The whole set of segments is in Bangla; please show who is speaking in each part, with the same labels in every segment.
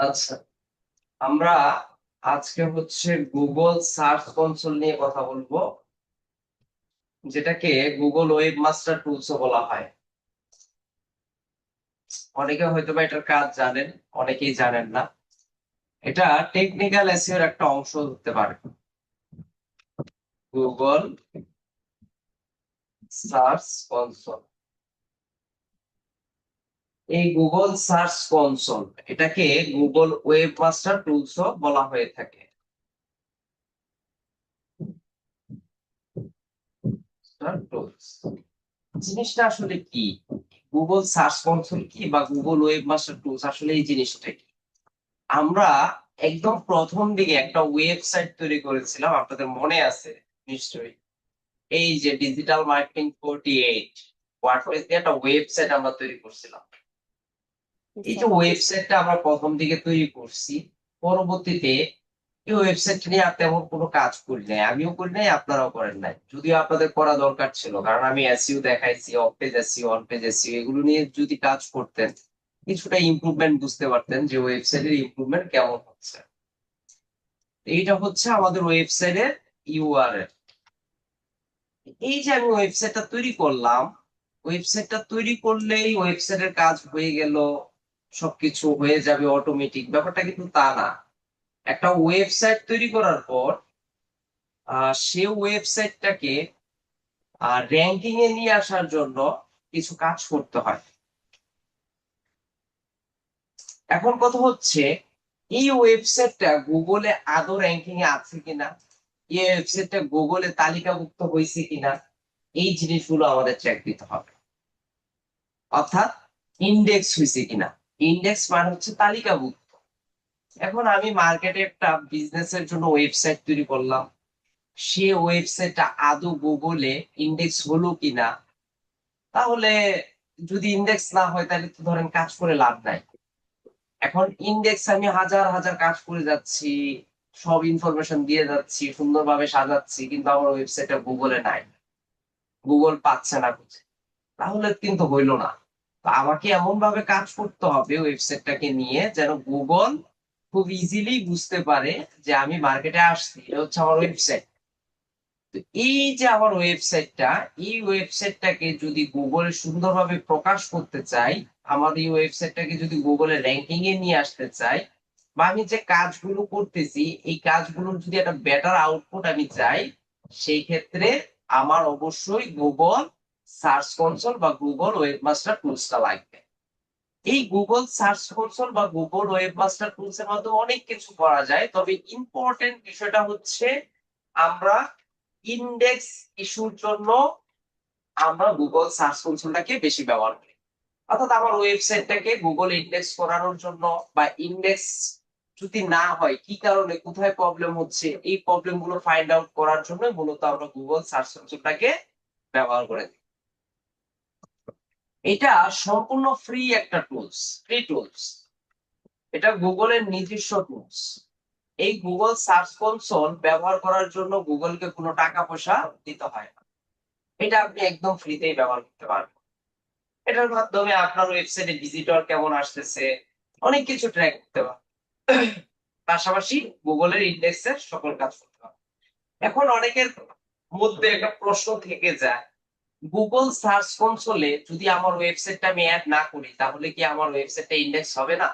Speaker 1: আচ্ছা, আমরা আজকে গুগল সার্চ কনসোল নিয়ে কথা বলবো, যেটাকে গুগল ওয়েব মাস্টার টুলস বলা হয়। অনেকে হয়তো বা এটার কাজ জানেন, অনেকেই জানেন না। এটা টেকনিক্যাল এসইও এর একটা অংশ হতে পারে। গুগল সার্চ কনসোল, এই গুগল সার্চ কনসোল এটাকে গুগল ওয়েব মাস্টার টুলস বলা হয়ে থাকে। টুলস জিনিসটা আসলে কি? গুগল সার্চ কনসোল কি বা গুগল ওয়েব মাস্টার টুলস আসলে এই জিনিসটা কি? আমরা একদম প্রথম দিকে একটা ওয়েবসাইট তৈরি করেছিলাম, আপনাদের মনে আছে নিশ্চয়ই। এই যে ডিজিটাল মার্কেটিং 48 ওয়ার্ডপ্রেস দিয়ে একটা ওয়েবসাইট আমরা তৈরি করছিলাম। এই যে ওয়েবসাইটটা আমরা প্রথম দিকে তৈরি করছি, পরবর্তীতে এই ওয়েবসাইট নিয়ে আর তেমন কোনো কাজ করি নাই, আমিও করি নাই, আপনারাও করেন নাই, যদিও আপনাদের করা দরকার ছিল, কারণ আমি এসইও দেখাইছি, of page SEO, on page SEO, এগুলো নিয়ে যদি কাজ করতেন কিছুটা ইমপ্রুভমেন্ট বুঝতে পারতেন যে ওয়েবসাইটের ইমপ্রুভমেন্ট কেমন হচ্ছে। এইটা আমাদের ওয়েবসাইটের ইউআরএল। এই যে আমি ওয়েবসাইটটা তৈরি করলাম, ওয়েবসাইটটা তৈরি করলেই ওয়েবসাইটের কাজ হয়ে গেল, সবকিছু হয়ে যাবে অটোমেটিক, ব্যাপারটা কিন্তু তা না। একটা ওয়েবসাইট তৈরি করার পর সে ওয়েবসাইটটাকে র্যাঙ্কিং এ নিয়ে আসার জন্য কিছু কাজ করতে হয়। এখন কথা এই ওয়েবসাইটটা গুগলে আদৌ র্যাঙ্কিং এ আছে কিনা, এই ওয়েবসাইটটা গুগলে তালিকাভুক্ত হয়েছে কিনা, এই জিনিসগুলো আমাদের চেক দিতে হবে। অর্থাৎ ইন্ডেক্স হয়েছে কিনা। ইন্ডেক্স মানে তালিকাভুক্ত। এখন আমি মার্কেটে একটা বিজনেসের জন্য ওয়েবসাইট তৈরি করলাম, সে ওয়েবসাইটটা আদৌ গুগলে ইন্ডেক্স হলো কিনা। তাহলে যদি ইন্ডেক্স না হয় তাহলে তো ধরেন কাজ করে লাভ নাই। এখন ইন্ডেক্স আমি হাজার হাজার কাজ করে যাচ্ছি, সব ইনফরমেশন দিয়ে যাচ্ছি, সুন্দরভাবে সাজাচ্ছি, কিন্তু আমার ওয়েবসাইটটা গুগলে নাই, গুগল পাচ্ছে না খুঁজে, তাহলে কিন্তু হইলো না। তো আমাকে এমন ভাবে কাজ করতে হবে ওয়েবসাইটটাকে নিয়ে যেন গুগল খুব ইজিলি বুঝতে পারে যে আমি মার্কেটে আসছি, এটা আমার ওয়েবসাইট। তো এই যে আমার ওয়েবসাইটটা, এই ওয়েবসাইটটাকে যদি গুগলে সুন্দরভাবে প্রকাশ করতে চাই, আমার এই ওয়েবসাইটটাকে যদি গুগলে র্যাঙ্কিং এ নিয়ে আসতে চাই, বা আমি যে কাজগুলো করতেছি এই কাজগুলোর যদি একটা বেটার আউটপুট আমি চাই, সেই ক্ষেত্রে আমার অবশ্যই গুগল সার্চ কনসোল বা গুগল ওয়েবমাস্টার টুলসটা লাগবে। এই গুগল সার্চ কনসোল বা গুগল ওয়েবমাস্টার টুলস এর মাধ্যমে অনেক কিছু করা যায়, তবে ইম্পর্টেন্ট বিষয়টা আমরা ইন্ডেক্স ইস্যুর জন্য আমরা গুগল সার্চ কনসোলটাকে বেশি ব্যবহার করি। অর্থাৎ আমার ওয়েবসাইটটাকে গুগল ইন্ডেক্স করানোর জন্য, বা ইন্ডেক্স যদি না হয় কি কারণে, কোথায় প্রবলেম হচ্ছে, এই প্রবলেম গুলো ফাইন্ড আউট করার জন্য মূলত আমরা গুগল সার্চ কনসোলটাকে ব্যবহার করে থাকি। এটা সম্পূর্ণ ফ্রি একটা টুলস, ফ্রি টুলস। এটা গুগলের নিজস্ব টুলস। এই গুগল সার্চ কনসোল ব্যবহার করার জন্য গুগলকে কোনো টাকা পয়সা দিতে হয় না। এটা আপনি একদম ফ্রিতেই ব্যবহার করতে পারবেন। এটার মাধ্যমে আপনার ওয়েবসাইটে ভিজিটর কেমন আসতেছে, অনেক কিছু ট্র্যাক করতে পারবেন। পাশাপাশি গুগলের ইন্ডেক্সের সকল কাজ করতে পারবেন। এখন অনেকের মধ্যে একটা প্রশ্ন থেকে যায়, গুগল সার্চ কনসোলে যদি আমার ওয়েবসাইটটা আমি অ্যাড না করি তাহলে কি আমার ওয়েবসাইটটা ইন্ডেক্স হবে না?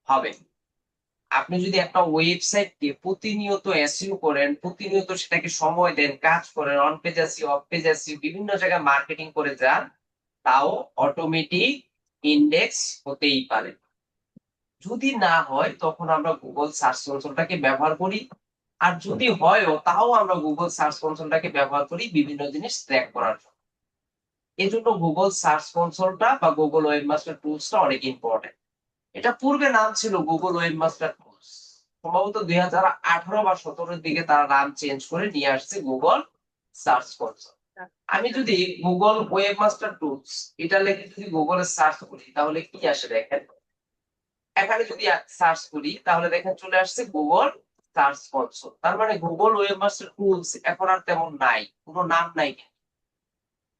Speaker 1: হবে। আপনি যদি একটা ওয়েবসাইটকে প্রতিনিয়ত এসইও করেন, প্রতিনিয়ত সেটাকে সময় দেন, কাজ করেন, on page SEO, of page SEO, বিভিন্ন জায়গায় মার্কেটিং করে যান, তাও অটোমেটিক ইন্ডেক্স হতেই পারে। যদি না হয় তখন আমরা গুগল সার্চ কনসোলটাকে ব্যবহার করি, আর যদি হয়ও তাও আমরা গুগল সার্চ কনসোলটাকে ব্যবহার করি বিভিন্ন জিনিস ট্র্যাক করার জন্য। এজন্য গুগল সার্চ কনসোলটা বা গুগল ওয়েবমাস্টার টুলসটা অনেক ইম্পর্টেন্ট। এটা পূর্বে নাম ছিল গুগল ওয়েবমাস্টার টুলস, সম্ভবত 2018 বা 2017 দিকে তারা নাম চেঞ্জ করে নিয়ে আসছে গুগল সার্চ কনসোল। আমি যদি গুগল ওয়েবমাস্টার টুলস এটা লিখে যদি গুগলে সার্চ করি তাহলে কি আসে দেখেন। এখানে যদি সার্চ করি তাহলে দেখেন চলে আসছে গুগল সার্চ কনসোল, তার মানে গুগল ওয়েবমাস্টার টুলস এখন আর তেমন নাই, কোনো নাম নাই।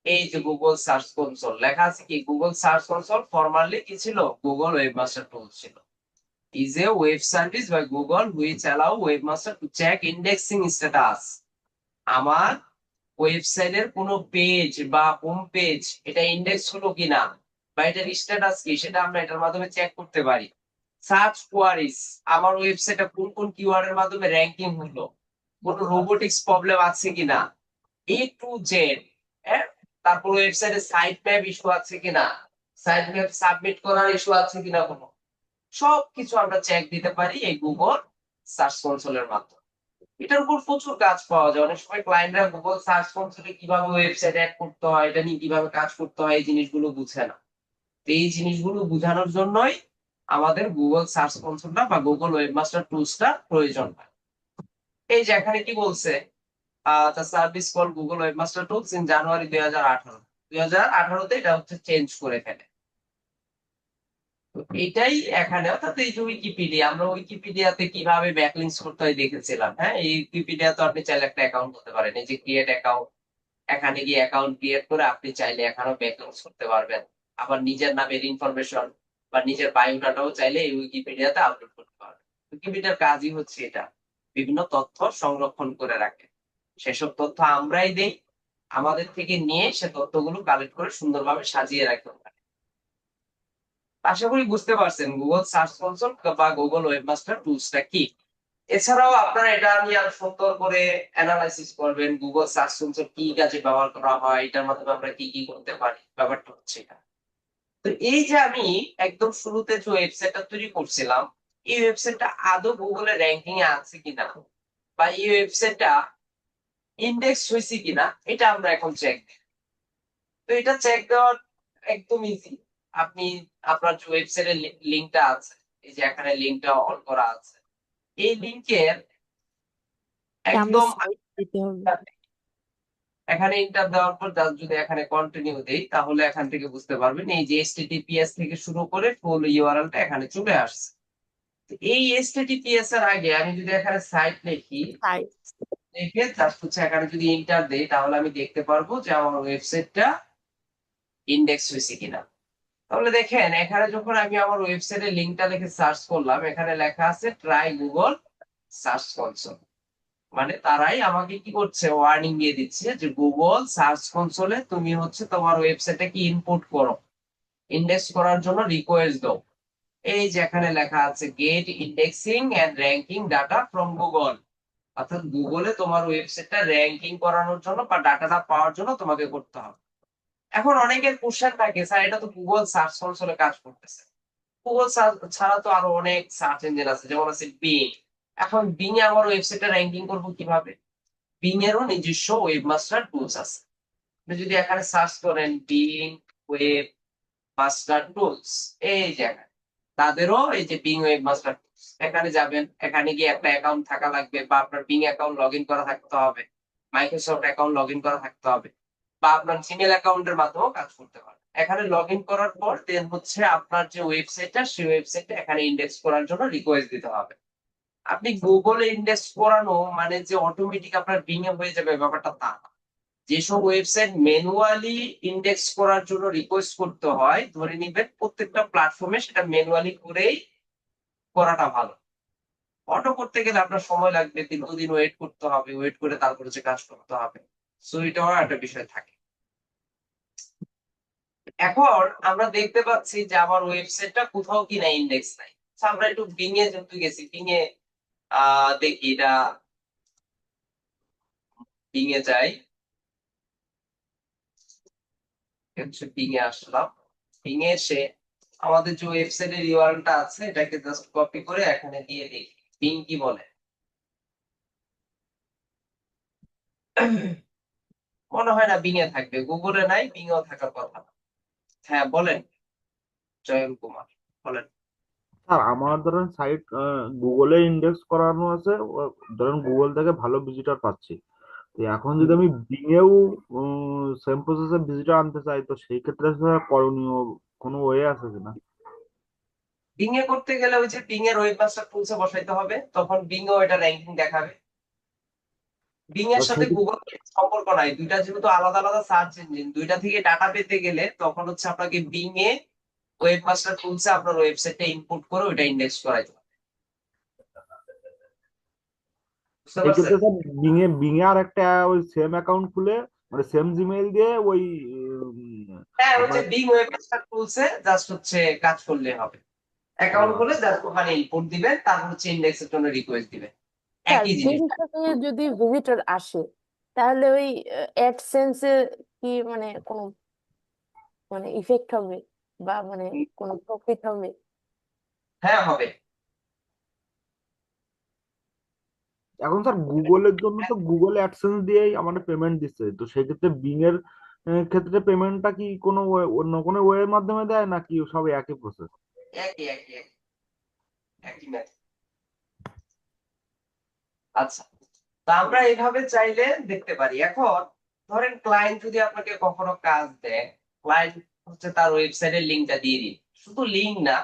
Speaker 1: এই যে গুগল সার্চ কনসোল লেখা আছে, কি গুগল সার্চ কনসোল ফরমালি কি ছিল, গুগল ওয়েবমাস্টার টুলস ছিল। is a web service by Google which allow webmaster to check indexing status. আমার ওয়েবসাইটের কোনো পেজ বা হোম পেজ এটা ইন্ডেক্স হলো কিনা বা এটার স্ট্যাটাস কি সেটা আমরা এটার মাধ্যমে চেক করতে পারি। সার্চ কোয়ারিজ, আমার ওয়েবসাইটে কোন কোন কিওয়ার্ড এর মাধ্যমে র্যাঙ্কিং হলো, কোন রোবোটিক্স প্রবলেম আছে কিনা, A to Z। হ্যাঁ, তারপর ওয়েবসাইটে সাইট ম্যাপ ইস্যু আছে কিনা, সাইট ম্যাপ সাবমিট করার ইস্যু আছে কিনা, কোনো সবকিছু আমরা চেক দিতে পারি এই গুগল সার্চ কনসোলের মাধ্যমে। এটার উপর প্রচুর কাজ পাওয়া যায়। অনেক সময় ক্লায়েন্টরা গুগল সার্চ কনসোলে কিভাবে ওয়েবসাইট অ্যাড করতে হয়, এটা নিয়ে কিভাবে কাজ করতে হয় এই জিনিসগুলো বুঝে না। তো এই জিনিসগুলো বোঝানোর জন্যই আমাদের গুগল সার্চ কনসোলটা বা গুগল ওয়েবমাস্টার টুলসটা প্রয়োজন হয়। এই যে এখানে কি বলছে, the service called Google Webmaster Tools in January 2018। 2018-তে এটা হচ্ছে চেঞ্জ করে ফেলে। তো এটাই এখানে, অর্থাৎ এই যে উইকিপিডিয়া, আমরা উইকিপিডিয়াতে কিভাবে ব্যাকলিংকস করতে হয় দেখেছিলাম। হ্যাঁ, এই উইকিপিডিয়া তো আপনি চাইলে একটা অ্যাকাউন্ট করতে পারেন, এই যে ক্রিয়েট অ্যাকাউন্ট, এখানে গিয়ে অ্যাকাউন্ট ক্রিয়েট করে আপনি চাইলে এখানেও ব্যাকলিংকস করতে পারবেন। আবার নিজের নামের ইনফরমেশন বা নিজের বায়োডাটাও চাইলে এই উইকিপিডিয়াতে আপলোড করতে পারবেন। উইকিপিডিয়ার কাজই হচ্ছে এটা, বিভিন্ন তথ্য সংরক্ষণ করে রাখে। সেসব তথ্য আমরাই দেই, আমাদের থেকে নিয়ে সে তথ্যগুলো কালেক্ট করে সুন্দরভাবে সাজিয়ে রাখতে পারে। আশা করি বুঝতে পারছেন গুগল সার্চ কনসোল বা গুগল ওয়েবমাস্টার টুলসটা কি। এছাড়াও আপনারা এটা নিয়ে আরো সুন্দর করে অ্যানালাইসিস করবেন, গুগল সার্চ কনসোল কি কাজে ব্যবহার করা হয়, এটার মাধ্যমে আমরা কি কি করতে পারি, ব্যাপারটা হচ্ছে এটা। তো এই যে আমি একদম শুরুতে যে ওয়েবসাইটটা তৈরি করছিলাম, এই ওয়েবসাইটটা আদৌ গুগলের র্যাঙ্কিং এ আছে কিনা বা এই ওয়েবসাইটটা ইন্ডেক্স হয়েছে কিনা এটা আমরা এখন চেক দিই। তো এটা চেক দেওয়ার একদম ইজি। আপনি আপনার যে ওয়েবসাইটের লিংকটা আছে, এই যে এখানে লিংকটা অন করা আছে, এই লিংকের
Speaker 2: আমরা
Speaker 1: একদম
Speaker 2: সাইড দিতে হবে।
Speaker 1: এখানে ইন্টার দেওয়ার পর just যদি এখানে কন্টিনিউ দেই তাহলে এখান থেকে বুঝতে পারবেন এই যে এইচটিটিপিএস থেকে শুরু করে ফুল ইউআরএলটা এখানে চলে আসছে। তো এই এইচটিটিপিএস এর আগে আমি যদি এখানে সাইট লিখি,
Speaker 2: সাইড।
Speaker 1: লিখে জাস্ট হচ্ছে এখানে যদি ইন্টার দেই তাহলে আমি দেখতে পারবো যে আমার ওয়েবসাইটটা ইন্ডেক্স হয়েছে কিনা। তাহলে দেখেন এখানে যখন আমি আমার ওয়েবসাইটের লিংকটা লিখে সার্চ করলাম, এখানে লেখা আছে ট্রাই গুগল সার্চ কনসোল। মানে তারাই আমাকে কি করছে, ওয়ার্নিং দিয়ে দিচ্ছে যে গুগল সার্চ কনসোলে তুমি হচ্ছে তোমার ওয়েবসাইটে কি ইনপুট করো, ইন্ডেক্স করার জন্য রিকোয়েস্ট দাও। এই যে এখানে লেখা আছে get indexing and ranking data from Google, অর্থাৎ গুগলে তোমার ওয়েবসাইটটা র্যাঙ্কিং করানোর জন্য বা ডাটাটা পাওয়ার জন্য তোমাকে করতে হবে। এখন অনেকের কোশ্চেন থাকে, স্যার এটা তো গুগল সার্চ কনসোলে কাজ করতেছে, গুগল ছাড়া তো আরো অনেক সার্চ ইঞ্জিন আছে, যেমন আছে বিং। এখন বিং এ আমার ওয়েবসাইটটা র্যাঙ্কিং করবো কিভাবে? বিং এরও নিজস্ব ওয়েবমাস্টার টুলস আছে। আপনি যদি এখানে সার্চ করেন বিং ওয়েব মাস্টার টুলস, এই যে এখানে তাদেরও এই যে বিং ওয়েব মাস্টার টুলস, এখানে যাবেন, এখানে গিয়ে একটা অ্যাকাউন্ট থাকা লাগবে বা আপনার বিং অ্যাকাউন্ট লগ ইন করা থাকতে হবে, মাইক্রোসফট অ্যাকাউন্ট লগ ইন করা থাকতে হবে, বা আপনার জিমেল অ্যাকাউন্টের মাধ্যমেও কাজ করতে পারবেন। এখানে লগ ইন করার পর দেন হচ্ছে আপনার যে ওয়েবসাইটটা সেই ওয়েবসাইটটা এখানে ইন্ডেক্স করার জন্য রিকোয়েস্ট দিতে হবে। আপনি গুগলে ইন্ডেক্স করানো মানে যে অটোমেটিক আপনার বিং এ হয়ে যাবে ব্যাপারটা তা না। যেসব ওয়েবসাইট ম্যানুয়ালি ইন্ডেক্স করার জন্য রিকোয়েস্ট করতে হয়, ধরে নিবেন প্রত্যেকটা প্ল্যাটফর্মে সেটা ম্যানুয়ালি করেই করাটা ভালো। অটো করতে গেলে আপনার সময় লাগবে, দীর্ঘদিন ওয়েট করতে হবে, ওয়েট করে তারপরে যে কাজ করতে হবে। সো এটাও একটা বিষয় থাকে। এখন আমরা দেখতে পাচ্ছি যে আমার ওয়েবসাইটটা কোথাও কিনা ইন্ডেক্স নাই। So, আমরা একটু বিং এ যেহেতু গেছি, বিং এ দেখি এটা, বিং এ যাই, হচ্ছে being a Aslam. Being a এসে আমাদের যে ওয়েবসাইটের ইউআরএলটা আছে এটাকে জাস্ট কপি করে এখানে দিয়ে দিই, বিং কি বলে। মনে হয় না বিং এ থাকবে, গুগলে নাই, বিং এও থাকার কথা না। হ্যাঁ বলেন, জয়ন কুমার বলেন।
Speaker 3: আর আমার ধরেন সাইট গুগলে ইন্ডেক্স করানো আছে, ধরেন গুগল থেকে ভালো ভিজিটর পাচ্ছি। তো এখন যদি আমি বিংয়েও সেম প্রসেসে ভিজিটর আনতে চাই, তো সেই ক্ষেত্রে স্যার করণীয় কোনো ওয়ে আছে কিনা?
Speaker 1: বিং এ করতে গেলে ওই যে বিং এর ওয়েবমাস্টার টুলসে বসাইতে হবে, তখন বিং ও এটা র্যাঙ্কিং দেখাবে। বিং
Speaker 3: তো
Speaker 1: এর সাথে
Speaker 3: সেই
Speaker 1: গুগল সম্পর্ক নাই, দুইটা যেহেতু আলাদা আলাদা সার্চ ইঞ্জিন, দুইটা থেকে ডাটা পেতে গেলে তখন হচ্ছে আপনাকে বিং এ ওয়েবমাস্টার টুলসে আপনার ওয়েবসাইটটা ইনপুট করে ওইটা ইন্ডেক্স করাইতে হবে। বুঝতে
Speaker 3: এই
Speaker 1: পারছেন?
Speaker 3: ক্ষেত্রে স্যার বিঙে আর একটা ওই সেম অ্যাকাউন্ট খুলে মানে সেম জিমেইল দিয়ে ওই
Speaker 1: হ্যাঁ, ওই যে
Speaker 3: আপনার
Speaker 1: বিং ওয়েব টুলসে জাস্ট হচ্ছে কাজ করলে হবে। অ্যাকাউন্ট খুলে জাস্ট ওখানে ইনপুট দিবেন, তারপর হচ্ছে ইন্ডেক্সের জন্য রিকোয়েস্ট দিবেন,
Speaker 2: স্যার
Speaker 1: একই জিনিস।
Speaker 2: বিং থেকে যদি ভিজিটর আসে তাহলে ওই অ্যাডসেন্সে কি মানে কোনো মানে ইফেক্ট হবে বা মানে কোনো প্রফিট হবে?
Speaker 3: হ্যাঁ
Speaker 1: হবে।
Speaker 3: এখন স্যার গুগলের জন্য তো গুগল অ্যাডসেন্স দিয়েই আমাদের পেমেন্ট দিচ্ছে, তো সেক্ষেত্রে বিং এর ক্ষেত্রে পেমেন্টটা কি কোনো অন্য কোনো ওয়ের মাধ্যমে দেয় নাকি সব একই প্রসেস?
Speaker 1: একই একই একই একই method। আচ্ছা, তা আমরা এইভাবে চাইলে দেখতে পারি। এখন ধরেন ক্লায়েন্ট যদি আপনাকে কখনো কাজ দেয়, ক্লায়েন্ট হচ্ছে তার ওয়েবসাইটের লিঙ্কটা দিয়ে দিন। শুধু লিঙ্ক না,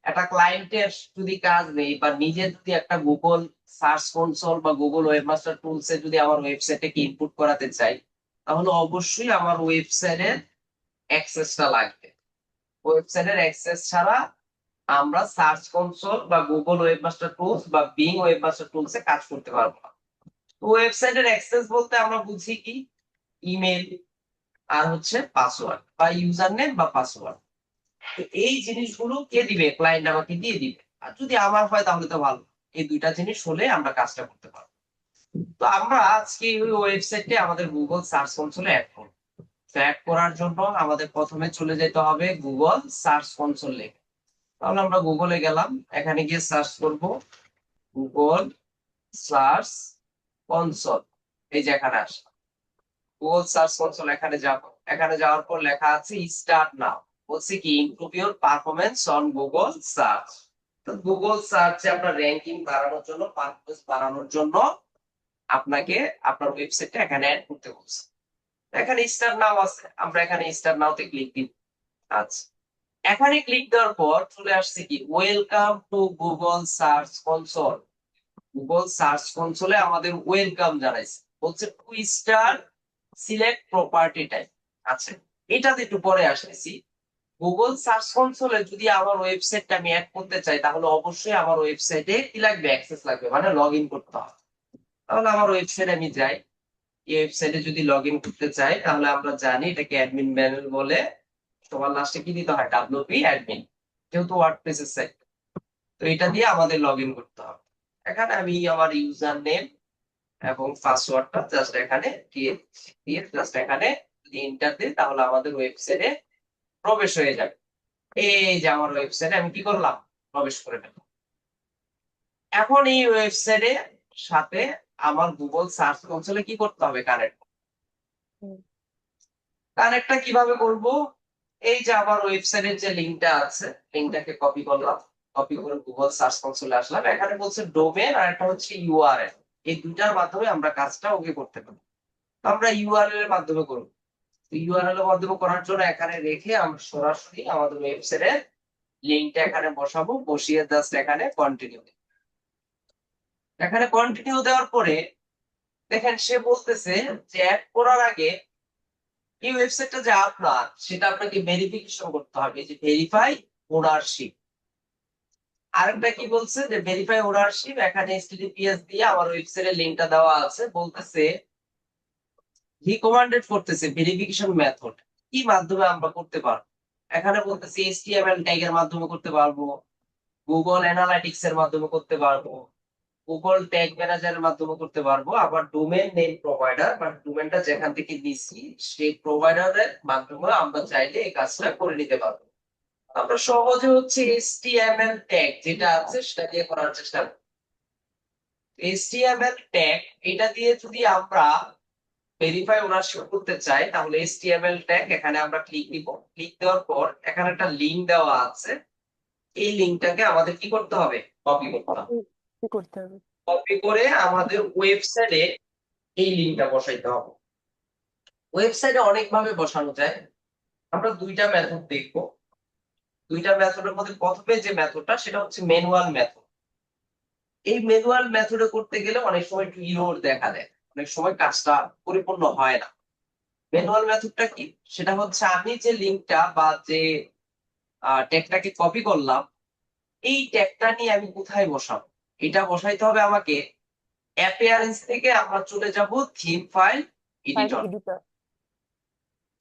Speaker 1: একটা ক্লায়েন্টের যদি কাজ নেই বা নিজে যদি একটা গুগল সার্চ কনসোল বা গুগল ওয়েবমাস্টার টুলসে যদি আমার ওয়েবসাইটে কি ইনপুট করাতে চাই, তাহলে অবশ্যই আমার ওয়েবসাইটের অ্যাক্সেসটা লাগবে। ওয়েবসাইটের অ্যাক্সেস ছাড়া আমরা সার্চ কনসোল বা গুগল ওয়েবমাস্টার টুলস বা বিং ওয়েবমাস্টার টুলসে কাজ করতে পারবো না। ওয়েবসাইটের অ্যাক্সেস বলতে আমরা বুঝি কি, ইমেল আর হচ্ছে পাসওয়ার্ড বা ইউজার নেম বা পাসওয়ার্ড। তো এই জিনিসগুলো কে দিবে? ক্লায়েন্ট আমাকে দিয়ে দিবে। আর যদি আমার হয় তাহলে তো ভালো। এই দুইটা জিনিস হলে আমরা কাজটা করতে পারবো। তো আমরা আজকে ওই ওয়েবসাইটে আমাদের গুগল সার্চ কনসোলে অ্যাড করব। তো অ্যাড করার জন্য আমাদের প্রথমে চলে যেতে হবে গুগল সার্চ কনসোলে। তাহলে আমরা গুগলে গেলাম, এখানে গিয়ে সার্চ করব গুগল সার্চ কনসোল। এই যে এখানে আসলাম, গুগল সার্চ কনসোল এখানে যাব। এখানে যাওয়ার পর লেখা আছে স্টার্ট নাও। বলছে কি improve your performance on Google search. তো গুগল সার্চে আপনার র্যাঙ্কিং বাড়ানোর জন্য, পারফরম্যান্স বাড়ানোর জন্য আপনাকে আপনার ওয়েবসাইটটা এখানে অ্যাড করতে বলছে। এখানে স্টার্ট নাও আছে, আমরা এখানে স্টার্ট নাও তে ক্লিক দিব। আচ্ছা, এখানে ক্লিক দেওয়ার পর চলে আসছে কি welcome to Google Search Console. Google Search কনসোলে আমাদের ওয়েলকাম জানাইছে, বলছে to start select property type. আচ্ছা, এটাতে একটু পরে আসতেছি। গুগল সার্চ কনসোলে যদি আমার ওয়েবসাইটটা আমি অ্যাড করতে চাই, তাহলে অবশ্যই আমার ওয়েবসাইটে কি লাগবে? অ্যাক্সেস লাগবে, মানে লগ ইন করতে হবে। তাহলে আমার ওয়েবসাইটে আমি যাই। এই ওয়েবসাইটে যদি লগ ইন করতে চাই, তাহলে আমরা জানি এটাকে অ্যাডমিন প্যানেল বলে। সবার লাস্টে কি দিতে হয়? ডাব্লিউপি অ্যাডমিন, যেহেতু ওয়ার্ডপ্রেসের সাইট। তো এটা দিয়ে আমাদের লগ ইন করতে হবে। এখানে আমি আমার ইউজার নেম এবং পাসওয়ার্ডটা জাস্ট এখানে দিয়ে দিয়ে জাস্ট এখানে যদি এন্টার দিই, তাহলে আমাদের ওয়েবসাইটে প্রবেশ হয়ে যাবে। এই যে আমার ওয়েবসাইটে আমি কি করলাম? প্রবেশ করে ফেললাম। এখন এই ওয়েবসাইটে সাথে আমার গুগল সার্চ কনসোলে কি করতে হবে? কানেক্ট।
Speaker 2: হুম।
Speaker 1: কানেক্টটা কিভাবে করব? এই যে আমার ওয়েবসাইটের যে লিংকটা আছে, লিংকটাকে কপি করলাম। কপি করে গুগল সার্চ কনসোলে আসলাম। এখানে বলছে ডোমেন আর একটা হচ্ছে ইউআরএল। এই দুইটার মাধ্যমে আমরা কাজটা ওকে করতে পারি। তো আমরা ইউআরএল এর মাধ্যমে করব। ইউআরএল এর মাধ্যমে করার জন্য এখানে রেখে আমরা সরাসরি আমাদের ওয়েবসাইটের লিংকটা এখানে বসাবো, বসিয়ে জাস্ট এখানে কন্টিনিউ। এখানে কন্টিনিউ দেওয়ার পরে দেখেন সে বলতেছে যে অ্যাড করার আগে এই ওয়েবসাইটটা যে আপনার, সেটা আপনাকে ভেরিফিকেশন করতে হবে, যে ভেরিফাই ওনারশিপ। আরেকটা কি বলছে? যে ভেরিফাই ওনারশিপ। এখানে এইচটিটিপিএস দিয়ে আমার ওয়েবসাইটের লিংকটা দেওয়া আছে। বলতেছে রিকমান্ডেড করতেছে ভেরিফিকেশন মেথড কি মাধ্যমে আমরা করতে পারবো। এখানে বলতেছে এইচটিএমএল ট্যাগ এর মাধ্যমে করতে পারবো, গুগল অ্যানালাইটিক্স এর মাধ্যমে করতে পারবো, গুগল ট্যাগ ম্যানেজারের মাধ্যমে করতে পারবো, আবার ডোমেন নেম প্রোভাইডার মানে ডোমেনটা যেখান থেকে নিছি সেই প্রোভাইডারের মাধ্যমে আমরা চাইলে এই কাজটা করে নিতে পারবো। আমরা সহজে হচ্ছে এইচটিএমএল ট্যাগ যেটা আছে সেটা দিয়ে করার চেষ্টা করব। এইচটিএমএল ট্যাগ এটা দিয়ে যদি আমরা ভেরিফাই ওনারশিপ করতে চাই, তাহলে এইচটিএমএল ট্যাগ এখানে আমরা ক্লিক দিব। ক্লিক দেওয়ার পর এখানে একটা লিংক দেওয়া আছে। এই লিংকটাকে আমাদের কি করতে হবে? কপি করতে হবে।
Speaker 2: কপি কি করতে হবে?
Speaker 1: কপি করে আমাদের ওয়েবসাইটে এই লিংকটা বসাইতে হবে। ওয়েবসাইটে অনেক ভাবে বসানো যায়, আমরা দুইটা মেথড দেখবো। দুইটা মেথডের মধ্যে প্রথমে যে মেথডটা, সেটা হচ্ছে ম্যানুয়াল মেথড। এই ম্যানুয়াল মেথডে করতে গেলে অনেক সময় একটু ইরর দেখা দেয়, অনেক সময় কাজটা পরিপূর্ণ হয় না। ম্যানুয়াল মেথডটা কি? সেটা হচ্ছে আমি যে লিংকটা বা যে ট্যাগটাকে কপি করলাম, এই ট্যাগটা নিয়ে আমি কোথায় বসাবো? এটা বসাইতে হবে আমাকে অ্যাপিয়ারেন্স থেকে আমরা চলে যাব theme file
Speaker 2: file
Speaker 1: editor.
Speaker 2: Editor.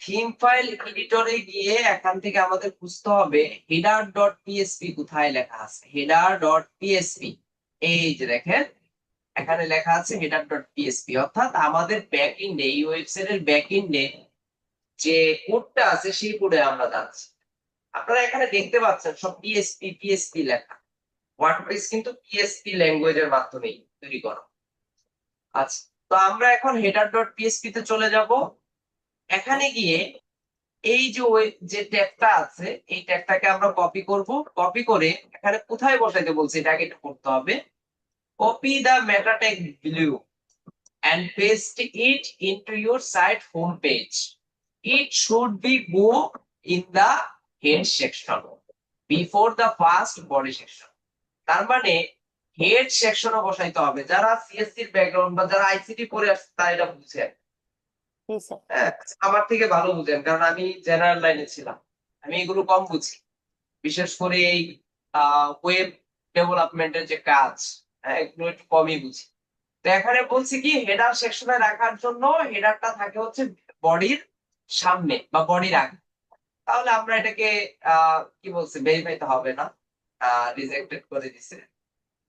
Speaker 1: Theme file এডিটরে গিয়ে এখান থেকে আমাদের খুঁজতে হবে হেডার ডট পিএসপি কোথায় লেখা আছে। হেডার ডট পিএসপি, এই যে দেখেন এখানে লেখা আছে হেডার ডট পিএসপি, অর্থাৎ আমাদের ব্যাকএন্ডে, এই ওয়েবসাইটের ব্যাকএন্ডে যে কোডটা আছে সেই কোডে আমরা যাচ্ছি। আপনারা এখানে দেখতে পাচ্ছেন সব পিএসপি পিএসপি লেখা। ওয়ার্ডপ্রেস কিন্তু পিএসপি ল্যাঙ্গুয়েজের মাধ্যমে তৈরি করা। আচ্ছা, তো আমরা এখন হেডার ডট পিএসপি তে চলে যাব। এখানে গিয়ে এই যে যে ট্যাগটা আছে এই ট্যাগটাকে আমরা কপি করব। কপি করে এখানে কোথায় বসাইতে বলছি এটা আগে একটু করতে হবে। Copy the meta tag below and paste it into your site homepage. It should be go in the head section before the first body section. তার মানে হেড সেকশনে বসাইতে হবে। যারা সিএসসি ব্যাকগ্রাউন্ড বা যারা আইসিটি পড়ে আসছে তারা এটা বুঝেন।
Speaker 2: জি স্যার।
Speaker 1: হ্যাঁ, আমার থেকে ভালো বুঝেন, কারণ আমি জেনারেল লাইনে ছিলাম, আমি এগুলো কম বুঝি। বিশেষ করে এই ওয়েব ডেভেলপমেন্টের যে কাজ, হ্যাঁ, এগুলো একটু কমই বুঝি। তো এখানে বলছি কি হেডার সেকশনে রাখার জন্য হেডারটা থাকে হচ্ছে বডির সামনে বা বডির আগে। তাহলে আমরা এটাকে কি বলছে ভেরিফাই তো হবে না, রিজেক্টেড করে দিছে।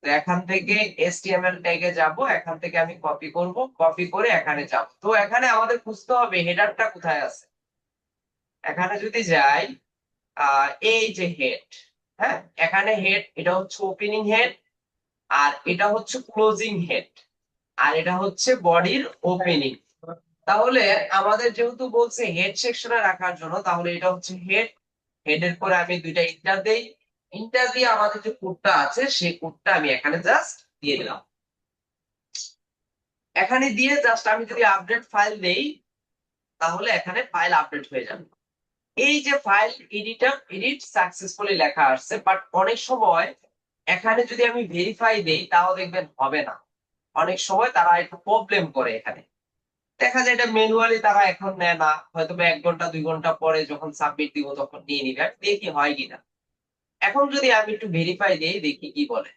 Speaker 1: তো এখান থেকে HTML ট্যাগে যাব, এখান থেকে আমি কপি করব, কপি করে এখানে যাব। তো এখানে আমাদের খুঁজতে হবে হেডারটা কোথায় আছে। এখানে যদি যাই এই যে হেড, হ্যাঁ এখানে হেড, এটা হচ্ছে ওপেনিং হেড, আর এটা হচ্ছে ক্লোজিং হেড, আর এটা হচ্ছে বডির ওপেনিং। তাহলে আমাদের যেহেতু বলছে হেড সেকশনে রাখার জন্য, তাহলে এটা হচ্ছে হেড। হেডের পরে আমি দুইটা ইন্টার দেই, ইন্টার দিয়ে আমাদের যে কোডটা আছে সেই কোডটা আমি এখানে জাস্ট দিয়ে দিলাম। এখানে দিয়ে জাস্ট আমি যদি আপডেট ফাইল দেই তাহলে এখানে ফাইল আপডেট হয়ে যাবে। এই যে ফাইল এডিট সাকসেসফুলি লেখা আসছে, বাট অনেক সময় এখানে যদি আমি ভেরিফাই দেই তাও দেখবেন হবে না। অনেক সময় তারা একটু প্রবলেম করে। এখানে দেখা যায় এটা ম্যানুয়ালি তারা এখন নেয় না, হয়তো 1 ঘন্টা 2 ঘন্টা পরে যখন সাবমিট দিব তখন নিয়ে নিবে। আমি দেখি হয় কিনা। এখন যদি আমি একটু ভেরিফাই দিই দেখি কি বলে।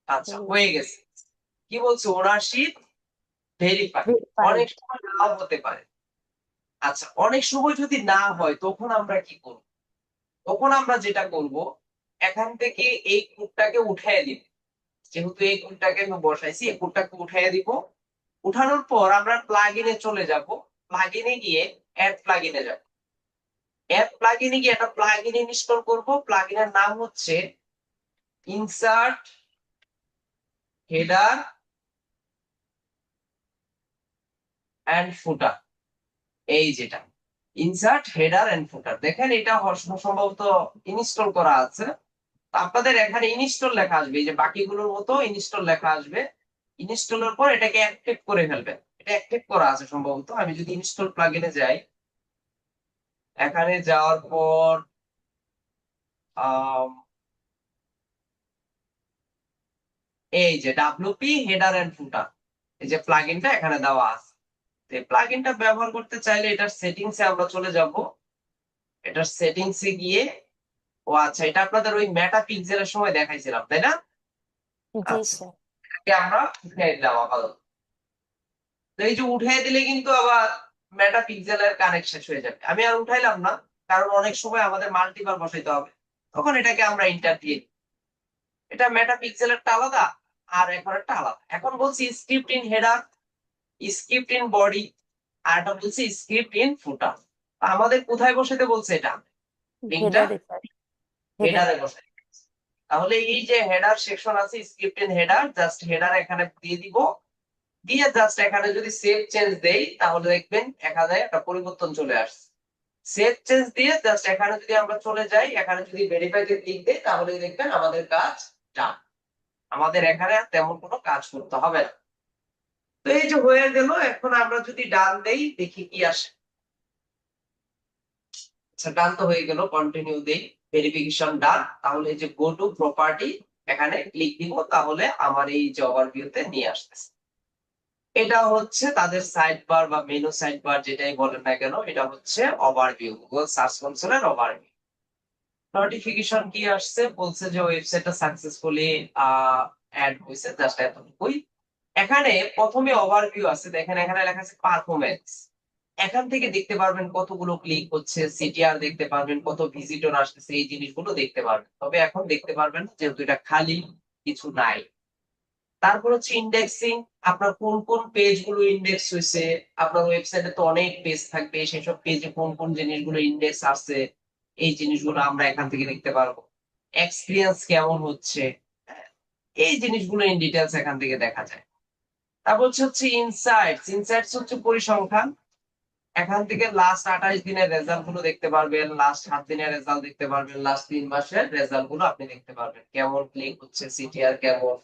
Speaker 1: আচ্ছা, হয়ে গেছে। কি বলছে, ওনারশিপ ভেরিফাই।
Speaker 2: ভেরিফাইড।
Speaker 1: অনেক সময় নাও হতে পারে। আচ্ছা, অনেক সময় যদি না হয় তখন আমরা কি করব? তখন আমরা যেটা করব, এখান থেকে এই কোডটাকে উঠাইয়া দিব। যেহেতু এই কোডটাকে আমি বসাইছি, এই কোডটাকে উঠাইয়া দিব। উঠানোর পর আমরা প্লাগইনে চলে যাব। প্লাগইনে গিয়ে অ্যাড প্লাগইনে যাব। অ্যাড প্লাগইনে গিয়ে একটা প্লাগইন ইনস্টল করব। প্লাগইনের নাম হচ্ছে ইনসার্ট হেডার এন্ড ফুটার। এই যেটা ইনসার্ট হেডার এন্ড ফুটার, দেখেন এটা সম্ভবত ইনস্টল করা আছে। তো আপনাদের এখানে ইনস্টল লেখা আসবে, এই যে বাকিগুলোর মতো ইনস্টল লেখা আসবে। ইনস্টলের পর এটাকে অ্যাক্টিভ করে ফেলবেন। এটা অ্যাক্টিভ করা আছে সম্ভবত। আমি যদি ইনস্টল প্লাগইনে যাই, এখানে যাওয়ার পর আম, এই যে ডাব্লিউপি হেডার এন্ড ফুটার, এই যে প্লাগইনটা এখানে দেওয়া আছে। তো এই প্লাগইনটা ব্যবহার করতে চাইলে এটার সেটিংস এ আমরা চলে যাব। এটার সেটিংস এ গিয়ে, ও আচ্ছা, এটা আপনাদের ওই মেটা পিক্সেলের সময় দেখাইছিলাম তাই না?
Speaker 2: জি
Speaker 1: আচ্ছা,
Speaker 2: স্যার।
Speaker 1: এটাকে আমরা উঠিয়ে দিলাম আপাতত। তো এই যে উঠিয়ে দিলে কিন্তু আবার মেটা পিক্সেলের কানেক্ট শেষ হয়ে যাবে। আমি আর উঠাইলাম না, কারণ অনেক সময় আমাদের মাল্টিবার বসাইতে হবে। তখন এটাকে আমরা ইন্টার দিয়ে দিই। এটা মেটা পিক্সেলেরটা আলাদা, আর এখন একটা আলাদা। এখন বলছি script in header, script in body, আর এটা বলছি স্ক্রিপ্ট ইন ফুটার। আমাদের কোথায় বসাতে বলছে এটা? লিঙ্কটা
Speaker 2: হেডারে স্যার। হেডার।
Speaker 1: হেডারে বসাই। তাহলে এই যে হেডার সেকশন আছে script in header, just header এখানে দিয়ে দিব। দিয়ে জাস্ট এখানে যদি সেভ চেঞ্জ দেই তাহলে দেখবেন এখানে একটা পরিবর্তন চলে আসছে। সেভ চেঞ্জ দিয়ে জাস্ট এখানে যদি আমরা চলে যাই, এখানে যদি ভেরিফাই তে ক্লিক দেই তাহলে দেখবেন আমাদের কাজ ডান। আমাদের এখানে আর তেমন কোনো কাজ করতে হবে না। তো এই যে হয়ে গেল। এখন আমরা যদি ডান দেই দেখি কি আসে। আচ্ছা, ডান তো হয়ে গেল। কন্টিনিউ দেই, ভেরিফিকেশন ডান। তাহলে এই যে গো টু প্রপার্টি, এখানে ক্লিক দিব, তাহলে আমার এই যে ওভারভিউতে নিয়ে আসতেছে। এটা হচ্ছে তাদের সাইড বার বা মেনু সাইড বার যেটাই বলেন না কেন, এটা হচ্ছে ওভারভিউ, গুগল সার্চ কনসোলের ওভারভিউ। নোটিফিকেশন কি আসছে, বলছে যে ওয়েবসাইটটা সাকসেসফুলি অ্যাড হয়েছে, জাস্ট এতটুকুই। এখানে প্রথমে ওভারভিউ আছে, দেখেন এখানে লেখা আছে পারফরমেন্স। এখান থেকে দেখতে পারবেন কতগুলো ক্লিক হচ্ছে, সিটিআর দেখতে পারবেন, কত ভিজিটর আসতেছে, এই জিনিসগুলো দেখতে পারবেন। তবে এখন দেখতে পারবেন না, যেহেতু এটা খালি, কিছু নাই। তারপর হচ্ছে ইন্ডেক্সিং, আপনার কোন কোন পেজ গুলো ইন্ডেক্স হয়েছে। আপনার ওয়েবসাইটে তো অনেক পেজ থাকবে, সেসব পেজে কোন কোন জিনিসগুলো ইন্ডেক্স আছে, এই জিনিসগুলো আমরা এখান থেকে দেখতে পারবো। এক্সপিরিয়েন্স কেমন হচ্ছে, হ্যাঁ, এই জিনিসগুলো ইন ডিটেলস এখান থেকে দেখা যায়। তারপর হচ্ছে ইনসাইটস। ইনসাইটস হচ্ছে পরিসংখ্যান। এখান থেকে লাস্ট 28 দিনের রেজাল্ট গুলো দেখতে পারবেন, লাস্ট 7 দিনের রেজাল্ট দেখতে পারবেন, লাস্ট 3 মাসের রেজাল্ট গুলো আপনি দেখতে পারবেন, কেমন ক্লিক হচ্ছে, সিটিআর কেমন,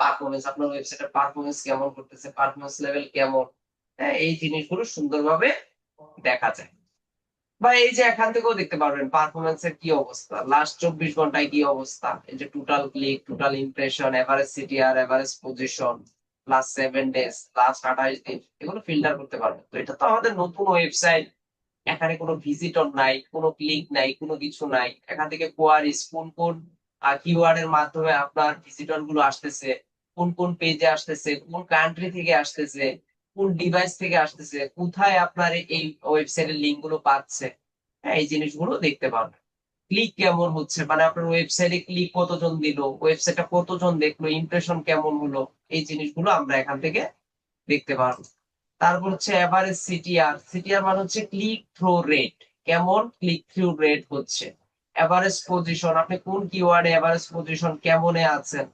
Speaker 1: পারফরমেন্স, আপনার ওয়েবসাইটের পারফরমেন্স কেমন করতেছে, পারফরমেন্স লেভেল কেমন, হ্যাঁ, এই জিনিসগুলো সুন্দরভাবে দেখা যায়। বা এই যে এখান থেকেও দেখতে পারবেন পারফরমেন্স এর কি অবস্থা, লাস্ট 24 ঘন্টায় কি অবস্থা, এই যে total click, total impression, average CTR, average position, last 7 days, last 28 দিন, এগুলো ফিল্টার করতে পারবেন। তো এটা তো আমাদের নতুন ওয়েবসাইট, এখানে কোনো ভিজিটর নাই, কোনো ক্লিক নাই, কোনো কিছু নাই। এখান থেকে কোয়ারিজ, কোন কোন কিওয়ার্ড এর মাধ্যমে আপনার ভিজিটর গুলো আসতেছে, কোন কোন পেজে আসতেছে, কোন কান্ট্রি থেকে আসতেছে, কোন ডিভাইস থেকে আসতেছে, কোথায় আপনার এই ওয়েবসাইটের লিঙ্ক গুলো পাচ্ছে, হ্যাঁ, এই জিনিসগুলো দেখতে পারবেন। ক্লিক কেমন হচ্ছে, মানে আপনার ওয়েবসাইটে ক্লিক কতজন দিল, ওয়েবসাইটটা কতজন দেখলো, ইমপ্রেশন কেমন হলো, এই জিনিসগুলো আমরা এখান থেকে দেখতে পারবো। তারপর হচ্ছে এভারেজ সিটিআর। সিটিআর মানে হচ্ছে ক্লিক থ্রু রেট, কেমন ক্লিক থ্রু রেট হচ্ছে। এভারেজ পজিশন, আপনি কোন কিওয়ার্ডে এভারেজ পজিশন কেমনে আছেন,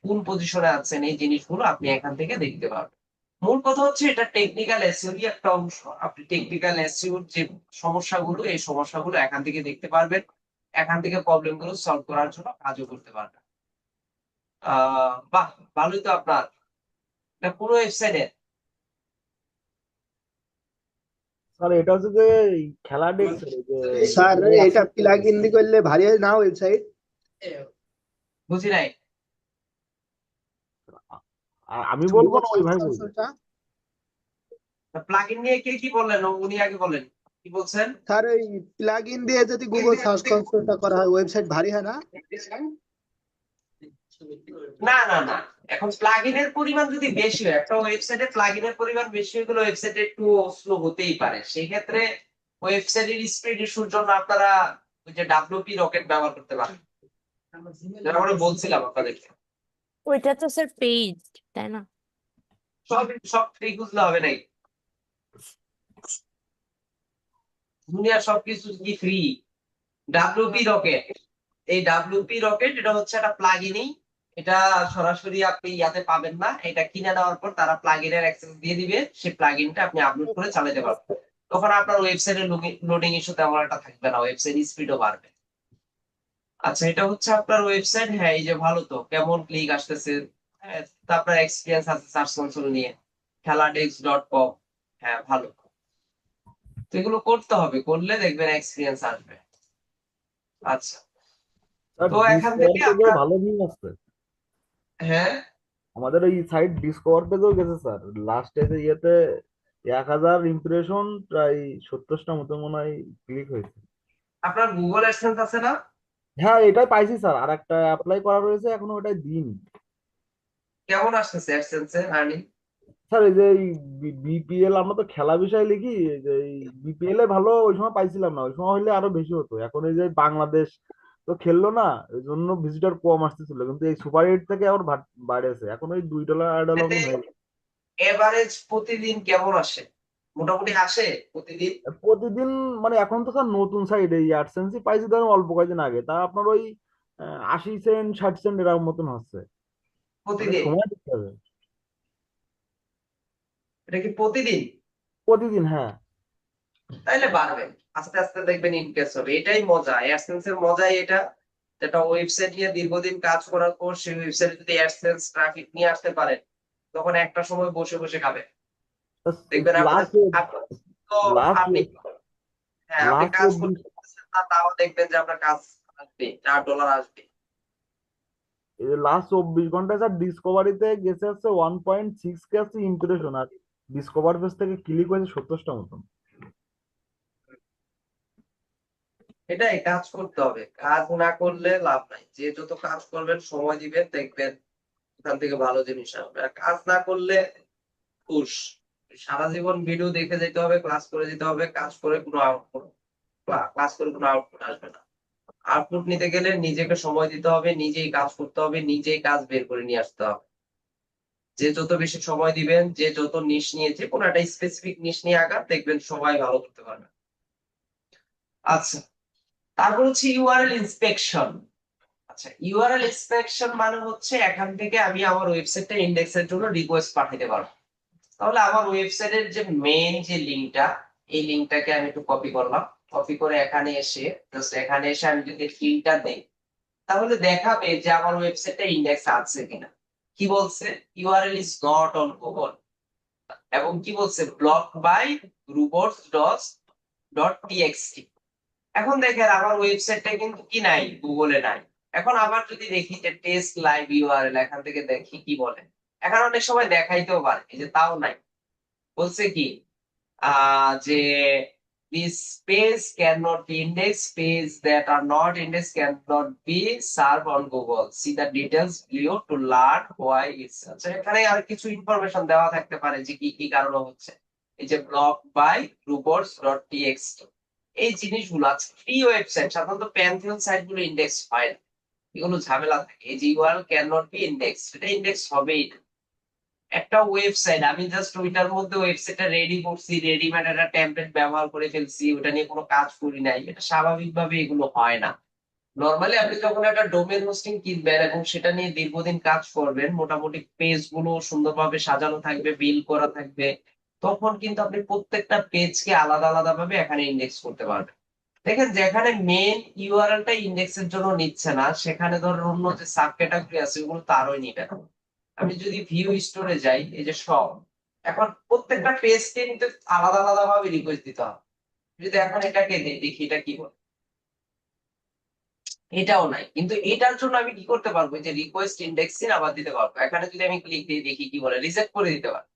Speaker 1: কোন পজিশনে আছেন, এই জিনিসগুলো আপনি এখান থেকে দেখতে পারবেন। মূল কথা হচ্ছে এটা টেকনিক্যাল এসইও একটা অংশ। আপনি টেকনিক্যাল এসইও যে সমস্যাগুলো, এই সমস্যাগুলো এখান থেকে দেখতে পারবেন, এখান থেকে প্রবলেম গুলো সলভ করার জন্য কাজও করতে পারবেন। বাহ, ভালোই তো আপনার, এটা পুরো ওয়েবসাইটে।
Speaker 3: স্যার এটা হচ্ছে যে এই খেলা ডেস্ক যে
Speaker 4: স্যার
Speaker 3: এই
Speaker 4: এটা প্লাগ ইন দি করলে ভারী হয় না ওয়েবসাইট?
Speaker 1: বুঝি নাই।
Speaker 3: আমি বলবো
Speaker 4: গুগল
Speaker 3: না, ওই
Speaker 4: সার্চ
Speaker 3: ভাই বলবে।
Speaker 4: কনসোলটা।
Speaker 1: প্লাগইন নিয়ে কে কি বললেন, উনি আগে বলেন, কি বলছেন।
Speaker 4: স্যার ওই প্লাগ ইন দিয়ে যদি গুগল সার্চ কনসোলটা করা হয় ওয়েবসাইট ভারী হয় না?
Speaker 1: না না না, এখন প্লাগইনের পরিমাণ যদি বেশি হয়, একটা ওয়েবসাইটে প্লাগইনের পরিমাণ বেশি হয়ে গেলে ওয়েবসাইট একটু স্লো হতেই পারে। সেই ক্ষেত্রে ওয়েবসাইটের স্পিড ইস্যুর জন্য আপনারা ওই যে ডাব্লিউপি রকেট ব্যবহার করতে পারেন, যেটা আমরা বলছিলাম আপনাদেরকে।
Speaker 2: ওইটা তো স্যার পেইড, তাই না?
Speaker 1: সব সব ফ্রি খুঁজলে হবে নাই, দুনিয়ার সবকিছু কি ফ্রি? ডাব্লিউপি রকেট, এই ডাব্লিউপি রকেট এটা হচ্ছে একটা প্লাগইনই। এটা সরাসরি আপনি ইয়াতে পাবেন না, এটা কিনে নেওয়ার পর তারা প্লাগইনের অ্যাক্সেস দিয়ে দিবে, সেই প্লাগইনটা আপনি আপলোড করে চালাতে পারবেন। তখন আপনার ওয়েবসাইটে লোডিং ইস্যু তেমন একটা থাকবে না, ওয়েবসাইট স্পিডও বাড়বে। আচ্ছা, এটা হচ্ছে আপনার ওয়েবসাইট, হ্যাঁ, এই যে ভালো তো, কেমন ক্লিক আসতেছে, হ্যাঁ, তা আপনার এক্সপিরিয়েন্স আছে সার্চ কনসোল নিয়ে, খেলাডেস্ক.com, হ্যাঁ, ভালো। তো এগুলো করতে হবে, করলে দেখবেন এক্সপিরিয়েন্স আসবে। আচ্ছা,
Speaker 3: স্যার
Speaker 1: তো এখান
Speaker 3: ডিসকভার
Speaker 1: থেকে
Speaker 3: পেজেও
Speaker 1: আপনার,
Speaker 3: ভালো ভিউ আসছে।
Speaker 1: হ্যাঁ,
Speaker 3: আমাদের এই সাইট ডিসকভার পেজেও গেছে স্যার, লাস্ট যে ইয়েতে 1000 ইমপ্রেশন, প্রায় 70টা মতো মনে হয় ক্লিক হয়েছে।
Speaker 1: আপনার গুগল অ্যাডসেন্স আছে না?
Speaker 3: হ্যাঁ এটাই পাইছি স্যার, আর একটা অ্যাপ্লাই করা রয়েছে, এখনো ওটাই দিইনি।
Speaker 1: কেমন আসতেছে অ্যাডসেন্সে আর্নিং?
Speaker 3: স্যার এই যে বিপিএল, আমরা তো খেলা বিষয় লিখি, এই যে বিপিএল এ ভালো ওই সময় পাইছিলাম না, ওই সময় হইলে আরো বেশি হতো। এখন এই যে বাংলাদেশ তো খেললো না, ওই জন্য ভিজিটর কম আসতেছিল, কিন্তু এই সুপার এইট থেকে আবার বাড়েছে, এখন ওই $2 $8 মতন হয়ে গেছে।
Speaker 1: এভারেজ প্রতিদিন কেমন আসে, মোটামুটি আসে প্রতিদিন?
Speaker 3: প্রতিদিন মানে এখন তো স্যার নতুন সাইড, এই অ্যাডসেন্সই পাইছি ধরেন অল্প কয়েকদিন আগে, তা আপনার ওই 80 সেন্ট 60 সেন্ট এরকম মতন হচ্ছে। মানে
Speaker 1: প্রতিদিন?
Speaker 3: সময় দিতে হবে।
Speaker 1: এটা কি প্রতিদিন?
Speaker 3: প্রতিদিন, হ্যাঁ।
Speaker 1: তাইলে বাড়বে, আস্তে আস্তে দেখবেন ইনক্রিজ হবে। এটাই মজা, অ্যাডসেন্স এর মজাই এটা। যেটা ওয়েবসাইট নিয়ে দীর্ঘদিন কাজ করার পর সেই ওয়েবসাইটে যদি অ্যাডসেন্স ট্রাফিক নিয়ে আসতে পারে, তখন একটা সময় বসে বসে খাবে। দেখবেন আপনাদের
Speaker 3: লাস্ট
Speaker 1: তো,
Speaker 3: লাস্ট
Speaker 1: আপনি, হ্যাঁ, আপনি
Speaker 3: লাস্ট
Speaker 1: কাজ করতেছেন না, তাও দেখবেন যে আপনার কাজ আসবে, $4 আসবে।
Speaker 3: লাস্ট 24 ঘন্টায় স্যার ডিসকভারিতে গেছে হচ্ছে 1.6K আছে ইমপ্রেশন, আর ডিসকভার পেজ থেকে ক্লিক হয়েছে 70টা মতন।
Speaker 1: এটাই, কাজ করতে হবে, কাজ না করলে লাভ নাই। যে যত কাজ করবেন, সময় দিবেন, দেখবেন ওখান থেকে ভালো জিনিস আসবে। আর কাজ না করলে উস সারা জীবন ভিডিও দেখে যেতে হবে, ক্লাস করে যেতে হবে, কাজ করে কোনো আউটপুট, ক্লাস করে কোনো আউটপুট আসবে না। আউটপুট নিতে গেলে নিজেকে সময় দিতে হবে, নিজেই কাজ করতে হবে, নিজেই কাজ বের করে নিয়ে আসতে হবে। যে যত বেশি সময় দিবেন, যে যত নিশ নিয়ে, যে কোনো একটা স্পেসিফিক নিশ নিয়ে আগান, দেখবেন সবাই ভালো করতে পারবে। আচ্ছা, তারপর হচ্ছে ইউআরএল ইন্সপেকশন। আচ্ছা, ইউআরএল ইন্সপেকশন মানে হচ্ছে এখান থেকে আমি আমার ওয়েবসাইটটা ইন্ডেক্সের জন্য রিকোয়েস্ট পাঠাতে পারবো। তাহলে আমার ওয়েবসাইটের যে মেইন যে লিঙ্কটা, এই লিঙ্কটাকে আমি একটু কপি করলাম। কপি করে এখানে এসে জাস্ট এখানে এসে আমি যদি ফিল্টার দেই, তাহলে দেখাবে যে আমার ওয়েবসাইটটা ইন্ডেক্স আছে কিনা। কি বলছে? URL is not on Google. এবং কি বলছে? Block by robots dot TXT. এখন দেখেন আমার ওয়েবসাইটটা কিন্তু কি নাই, গুগলে নাই। এখন আবার যদি দেখি যে টেস্ট লাইভ ইউআরএল, এখান থেকে দেখি কি বলে। এখন অনেক সময় দেখাইতেও পারে এই যে তাও নাই। বলছে কি যে this page cannot be indexed, page that are not indexed cannot be served on Google, see the details below to learn why it's such। এখানে আর কিছু ইনফরমেশন দেওয়া থাকতে পারে যে কি কি কারণে হচ্ছে। এই যে block by robots dot TXT, এই জিনিসগুলো আছে। ফ্রি ওয়েবসাইট সাধারণত প্যান্থিয়ন সাইট গুলো ইন্ডেক্স হয় না, এগুলো ঝামেলা থাকে। এই যে URL can not be index, এটা ইন্ডেক্স হবেই না। একটা ওয়েবসাইট আমি জাস্ট ওইটার মধ্যে ওয়েবসাইটটা রেডি করছি, রেডিমেড একটা টেমপ্লেট ব্যবহার করে ফেলছি, ওটা নিয়ে কোনো কাজ করি নাই, এটা স্বাভাবিকভাবে এগুলো হয় না। নরমালি আপনি যখন একটা ডোমেন হোস্টিং কিনবেন এবং সেটা নিয়ে দীর্ঘদিন কাজ করবেন, মোটামুটি পেজ গুলো সুন্দরভাবে সাজানো থাকবে, বিল করা থাকবে, তখন কিন্তু আপনি প্রত্যেকটা পেজকে আলাদা আলাদা ভাবে এখানে ইন্ডেক্স করতে পারবেন। দেখেন যেখানে মেন ইউআরএলটা ইন্ডেক্সের জন্য নিচ্ছে না, সেখানে ধরেন অন্য যে সাব ক্যাটাগরি আছে ওগুলো তারই নিবে না। আমি যদি ভিউ স্টোরে যাই, এই যে সব, এখন প্রত্যেকটা পেজকে কিন্তু আলাদা আলাদা ভাবে রিকোয়েস্ট দিতে হবে। যদি এখন এটাকে দিই, দেখি এটা কি বলে, এটাও নাই। কিন্তু এটার জন্য আমি কি করতে পারবো, যে রিকোয়েস্ট ইন্ডেক্সিং আবার দিতে পারবো। এখানে যদি আমি ক্লিক দিই, দেখি কি বলে, রিজেক্ট করে দিতে পারবো।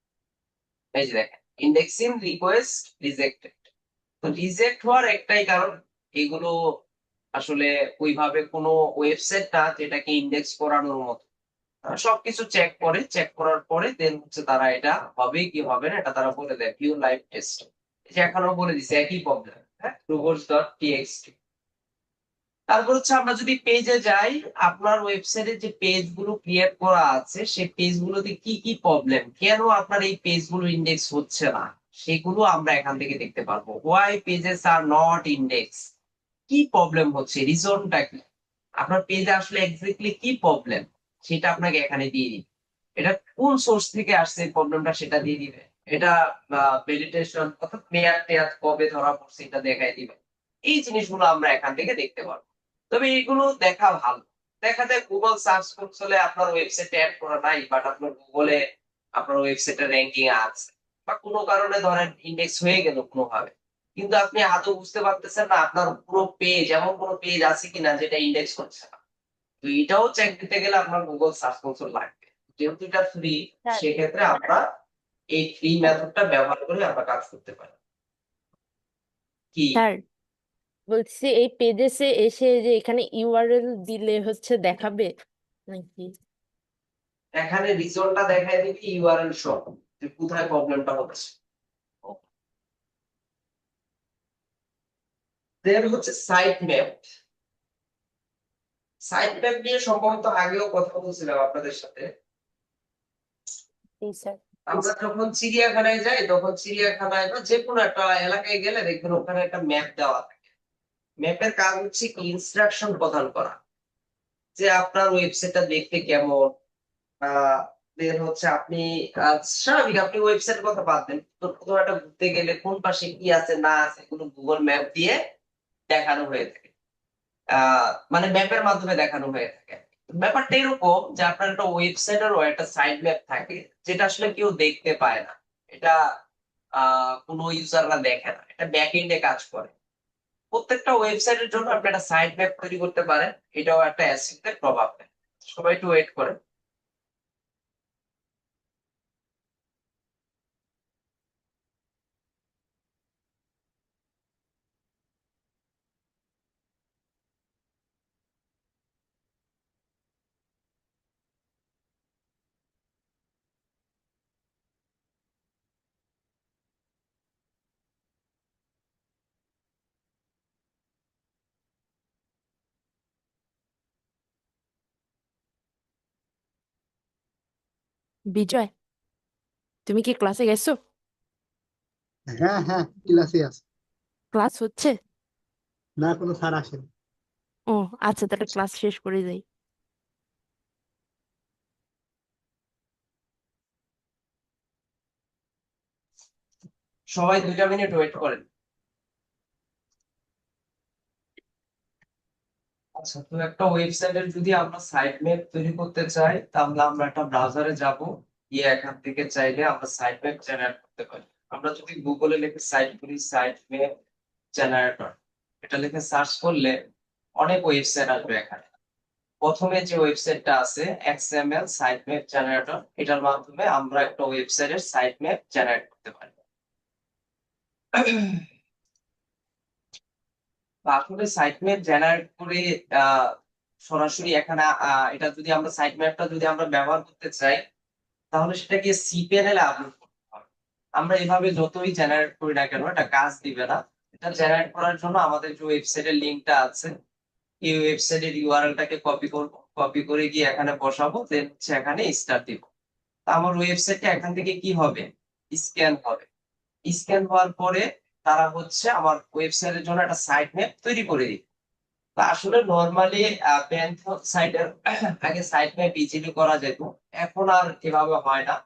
Speaker 1: এই যে দেখেন, ইন্ডেক্সিং রিকোয়েস্ট রিজেক্টেড। তো রিজেক্ট হওয়ার একটাই কারণ, এগুলো আসলে ওইভাবে কোনো ওয়েবসাইট না যেটাকে ইন্ডেক্স করানোর মতো। সবকিছু চেক করে, চেক করার পরে দেন হচ্ছে তারা এটা হবে কি হবে না এটা তারা বলে দেয় ভিউ লাইভ টেস্ট। যে এখনো বলে দিছে একই প্রবলেম, হ্যাঁ, robots ডট টিএক্সটি। তারপর হচ্ছে আমরা যদি পেজে যাই, আপনার ওয়েবসাইটে যে পেজ গুলো ক্রিয়েট করা আছে সেই পেজ গুলোতে কি কি প্রবলেম, কেন আপনার এই পেজ গুলো ইন্ডেক্স হচ্ছে না, সেগুলো আমরা এখান থেকে দেখতে পারবো। Why pages are not index, কি প্রবলেম হচ্ছে, রিজনটা কি, আপনার পেজে আসলে এক্স্যাক্টলি কি প্রবলেম, সেটা আপনাকে এখানে দিয়ে দিবে। এটা কোন সোর্স থেকে আসছে এই প্রবলেমটা সেটা দিয়ে দিবে। এটা ভেরিটেশন অর্থাৎ মেয়াদ টেয়াদ কবে ধরা পড়ছে এটা দেখাই দিবে। এই জিনিসগুলো আমরা এখান থেকে দেখতে পারবো। তবে এগুলো দেখা ভালো। দেখা যায় গুগল সার্চ কনসোলে আপনার ওয়েবসাইট অ্যাড করা নাই, বাট আপনার গুগলে আপনার ওয়েবসাইটের র্যাঙ্কিং আছে, বা কোনো কারণে ধরেন ইন্ডেক্স হয়ে গেল কোনোভাবে, কিন্তু আপনি আদৌ বুঝতে পারতেছেন না আপনার পুরো পেজ, এমন কোনো পেজ আছে কিনা যেটা ইন্ডেক্স করছে না। তো এটাও চেক দিতে গেলে আপনার গুগল সার্চ কনসোল লাগবে। যেহেতু এটা ফ্রি,
Speaker 2: স্যার
Speaker 1: সেক্ষেত্রে আমরা এই ফ্রি মেথডটা ব্যবহার করে আমরা কাজ করতে পারি। কি
Speaker 2: স্যার বলছি এই পেজেসে এসে যে এখানে ইউআরএল দিলে হচ্ছে দেখাবে নাকি?
Speaker 1: এখানে রিজনটা দেখায় দিবি ইউআরএল সহ, যে কোথায় প্রবলেমটা হচ্ছে। দেন হচ্ছে সাইট ম্যাপ। সাইট ম্যাপ নিয়ে সম্ভবত আগেও কথা বলছিলাম আপনাদের সাথে।
Speaker 2: জি স্যার।
Speaker 1: আমরা যখন চিড়িয়াখানায় যাই, তখন চিড়িয়াখানায় বা যে কোনো একটা এলাকায় গেলে দেখবেন ওখানে একটা ম্যাপ দেওয়া থাকে। ম্যাপের কাজ হচ্ছে কি, ইনস্ট্রাকশন প্রদান করা, যে আপনার ওয়েবসাইটটা দেখতে কেমন। আহ দেন হচ্ছে আপনি স্বাভাবিক আপনি ওয়েবসাইটের কথা বাদ দেন, তো কোথাও একটা ঘুরতে গেলে কোন পাশে কি আছে না আছে এগুলো গুগল ম্যাপ দিয়ে দেখানো হয়ে থাকে। মানে ম্যাপের মাধ্যমে দেখানো হয়ে থাকে। ব্যাপারটা এরকম যে আপনার একটা ওয়েবসাইটেরও একটা সাইড ম্যাপ থাকে, যেটা আসলে কেউ দেখতে পায় না। এটা কোনো ইউজাররা দেখে না, এটা ব্যাক এন্ডে কাজ করে। প্রত্যেকটা ওয়েবসাইটের জন্য আপনি একটা সাইড ম্যাপ তৈরি করতে পারেন, এটাও একটা অ্যাসিস্টের প্রভাব ফেলে। সবাই একটু ওয়েট করেন।
Speaker 2: বিজয়, তুমি কি ক্লাসে গেছো?
Speaker 4: হ্যাঁ হ্যাঁ, ক্লাসে আছে।
Speaker 2: ক্লাস হচ্ছে?
Speaker 4: না, কোনো স্যার আসেনি।
Speaker 2: ও আচ্ছা, তাহলে ক্লাস শেষ করে যাই।
Speaker 1: সবাই 2 মিনিট ওয়েট করেন। আচ্ছা, তো একটা ওয়েবসাইটের যদি আমরা সাইট ম্যাপ তৈরি করতে চাই, তাহলে আমরা একটা ব্রাউজারে যাব, গিয়ে এখান থেকে চাইলে আমরা সাইট ম্যাপ জেনারেট করতে পারি। আমরা যদি গুগলে লিখে সাইট করি সাইট ম্যাপ জেনারেটর, এটা লিখে সার্চ করলে অনেক ওয়েবসাইট আসবে এখানে। প্রথমে যে ওয়েবসাইটটা আছে XML সাইট ম্যাপ জেনারেটর, এটার মাধ্যমে আমরা একটা ওয়েবসাইটের সাইট ম্যাপ জেনারেট করতে পারি। তো আসলে সাইট ম্যাপ জেনারেট করে আহ, সরাসরি এখানে এটা যদি আমরা সাইট ম্যাপটা যদি আমরা ব্যবহার করতে চাই, তাহলে সেটাকে cPanel এ আপলোড করতে হবে। আমরা এভাবে যতই জেনারেট করি না কেন, এটা কাজ দিবে না। এটা জেনারেট করার জন্য আমাদের যে ওয়েবসাইটের লিঙ্কটা আছে, এই ওয়েবসাইটের ইউআরএলটাকে কপি করব, কপি করে গিয়ে এখানে বসাবো, দেন হচ্ছে এখানে স্টার্ট দিব। তা আমার ওয়েবসাইটটা এখান থেকে কি হবে, স্ক্যান হবে। স্ক্যান হওয়ার পরে তারা হচ্ছে আমার ওয়েবসাইটের জন্য একটা সাইট ম্যাপ তৈরি করে দিবে। তা আসলে নর্মালি ব্যাংক সাইটের আগে সাইট ম্যাপ ইজিলি করা যেত, এখন আর এভাবে হয় না।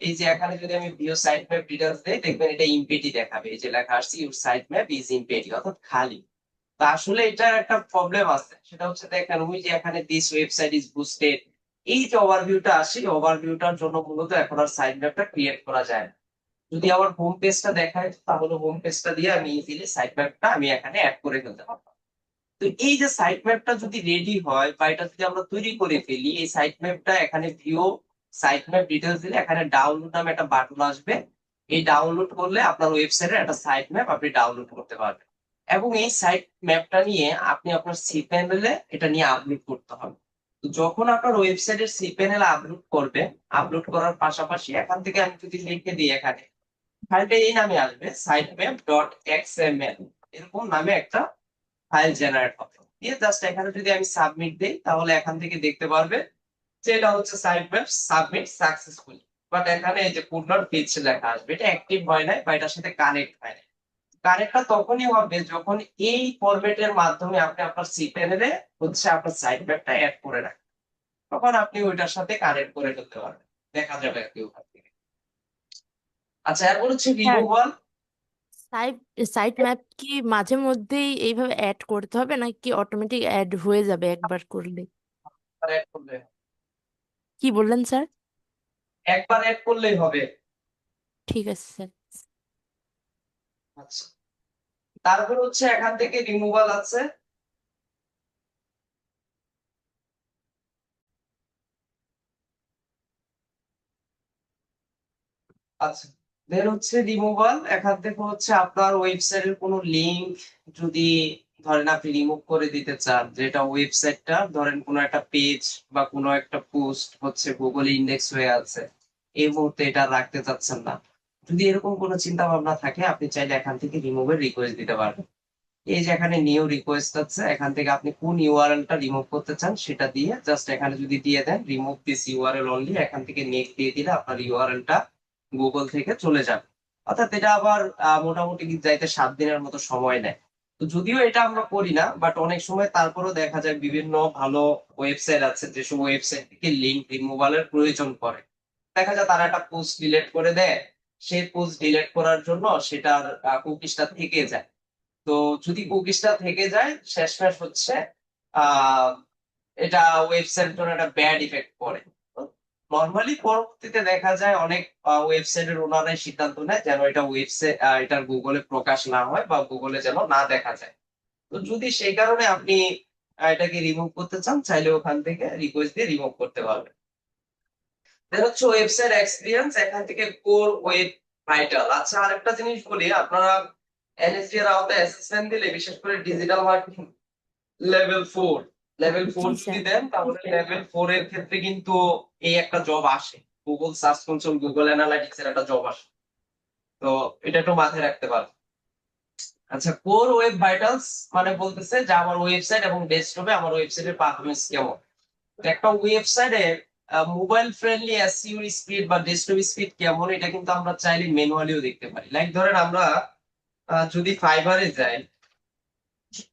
Speaker 1: এই যে এখানে যদি আমি ভিউ সাইট ম্যাপ ডিটেলস দেই, দেখবেন এটা ইমপেটি দেখাবে, এই যে লেখা আসছে ইউর সাইট ম্যাপ ইজ ইমপেটি, অর্থাৎ খালি। তা আসলে এটার একটা প্রবলেম আছে, সেটা হচ্ছে দেখেন ওই যে এখানে দিস ওয়েবসাইট ইজ বুস্টেড, এই যে ওভারভিউটা আসে, ওভারভিউটার জন্য মূলত এখন আর সাইট ম্যাপটা ক্রিয়েট করা যায় না। যদি আমার হোম পেজটা দেখায়, তাহলে হোম পেজটা দিয়ে আমি ইজিলি সাইট ম্যাপটা আমি এখানে অ্যাড করে ফেলতে পারবো। তো এই যে সাইট ম্যাপটা যদি রেডি হয় বা এটা যদি আমরা তৈরি করে ফেলি, এই সাইট ম্যাপটা এখানে ভিউ সাইট ম্যাপ ডিটেলস দিলে এখানে ডাউনলোড নামে একটা বাটন আসবে। এই ডাউনলোড করলে আপনার ওয়েবসাইটের একটা সাইট ম্যাপ আপনি ডাউনলোড করতে পারবেন, এবং এই সাইট ম্যাপটা নিয়ে আপনি আপনার cPanel এ এটা নিয়ে আপলোড করতে হবে। তো যখন আপনার ওয়েবসাইটের cPanel আপলোড করবে, আপলোড করার পাশাপাশি এখান থেকে আমি যদি লিখে দিই, এখানে ফাইলটা এই নামে আসবে সাইট ম্যাপ ডট XML, এরকম নামে একটা ফাইল জেনারেট হবে। দিয়ে জাস্ট এখানে যদি আমি সাবমিট দেই, তাহলে এখান থেকে দেখতে পারবে যে এটা হচ্ছে site map submit successfully. But এখানে এই যে কুড নট রিচ লেখা আসবে, এটা অ্যাক্টিভ হয় নাই বা এটার সাথে কানেক্ট হয় নাই। কানেক্টটা তখনই হবে যখন এই ফরম্যাটের মাধ্যমে আপনি আপনার cPanel এ হচ্ছে আপনার সাইট ম্যাপটা অ্যাড করে রাখেন, তখন আপনি ওইটার সাথে কানেক্ট করে ফেলতে পারবেন, দেখা যাবে আর কি ওখান থেকে। আচ্ছা, এরপর হচ্ছে
Speaker 2: হ্যাঁ,
Speaker 1: রিমুভাল।
Speaker 2: সাইট সাইট ম্যাপ কি মাঝে মধ্যেই এইভাবে অ্যাড করতে হবে নাকি অটোমেটিক অ্যাড হয়ে যাবে একবার করলে?
Speaker 1: অ্যাড করলে,
Speaker 2: কি বললেন স্যার?
Speaker 1: একবার অ্যাড করলেই হবে।
Speaker 2: ঠিক আছে স্যার।
Speaker 1: আচ্ছা, তারপর হচ্ছে এখান থেকে রিমুভাল আছে। আচ্ছা, দেন হচ্ছে রিমুভাল, এখান থেকে হচ্ছে আপনার ওয়েবসাইটের কোনো লিংক যদি ধরেন আপনি রিমুভ করে দিতে চান, যেটা ওয়েবসাইটটা ধরেন কোনো একটা পেজ বা কোনো একটা পোস্ট হচ্ছে গুগল ইন্ডেক্স হয়ে আছে, এই মুহূর্তে এটা রাখতে চাচ্ছেন না, যদি এরকম কোনো চিন্তা ভাবনা থাকে, আপনি চাইলে এখান থেকে রিমুভের রিকোয়েস্ট দিতে পারবেন। এই যে এখানে নিউ রিকোয়েস্ট আছে, এখান থেকে আপনি কোন ইউআরএলটা রিমুভ করতে চান সেটা দিয়ে জাস্ট এখানে যদি দিয়ে দেন রিমুভ দিস ইউআরএল অনলি, এখান থেকে নেক্সট দিয়ে দিলে আপনার ইউআরএলটা গুগল থেকে চলে যাবে। অর্থাৎ এটা আবার মোটামুটি যাইতে 7 দিনের মতো সময় নেয়। তো যদিও এটা আমরা করি না, বাট অনেক সময় তারপরেও দেখা যায় বিভিন্ন ভালো ওয়েবসাইট আছে যেসব ওয়েবসাইট থেকে লিংক রিমুভালের প্রয়োজন পড়ে। দেখা যায় তারা একটা পোস্ট ডিলিট করে দেয়, সেই পোস্ট ডিলিট করার জন্য সেটার কুকিজটা থেকে যায়। তো যদি কুকিজটা থেকে যায়, শেষমেশ হচ্ছে আহ এটা ওয়েবসাইটের জন্য একটা ব্যাড ইফেক্ট পড়ে। নর্মালি পরবর্তীতে দেখা যায় অনেক ওয়েবসাইটের ওনারাই সিদ্ধান্ত নেয় যেন এটা ওয়েবসাইট এটার গুগলে প্রকাশ না হয় বা গুগলে যেন না দেখা যায়। তো যদি সেই কারণে আপনি এটাকে রিমুভ করতে চান, চাইলে ওখান থেকে রিকোয়েস্ট দিয়ে রিমুভ করতে পারবেন। দেন হচ্ছে ওয়েবসাইট এক্সপিরিয়েন্স, এখান থেকে কোর ওয়েব ভাইটাল। আচ্ছা, আরেকটা জিনিস বলি, আপনারা এনএসডি এর আওতায় অ্যাসেসমেন্ট দিলে, বিশেষ করে ডিজিটাল মার্কেটিং লেভেল 4, লেভেল 4
Speaker 2: জি
Speaker 1: যদি
Speaker 2: স্যার।
Speaker 1: দেন, তাহলে লেভেল 4 এর ক্ষেত্রে কিন্তু এই একটা জব আসে, Google Search Console Google analytics এর একটা জব আসে। তো এটা একটু মাথায় রাখতে পারেন। আচ্ছা, কোর ওয়েব ভাইটালস মানে বলতেছে যে আমার ওয়েবসাইট এবং ডেস্কটপে আমার ওয়েবসাইটের পারফরমেন্স কেমন। তো একটা ওয়েবসাইটে মোবাইল ফ্রেন্ডলি এসইও স্পিড বা ডেস্কটপ স্পিড কেমন, এটা কিন্তু আমরা চাইলে ম্যানুয়ালিও দেখতে পারি। লাইক ধরেন আমরা যদি ফাইবারে যাই,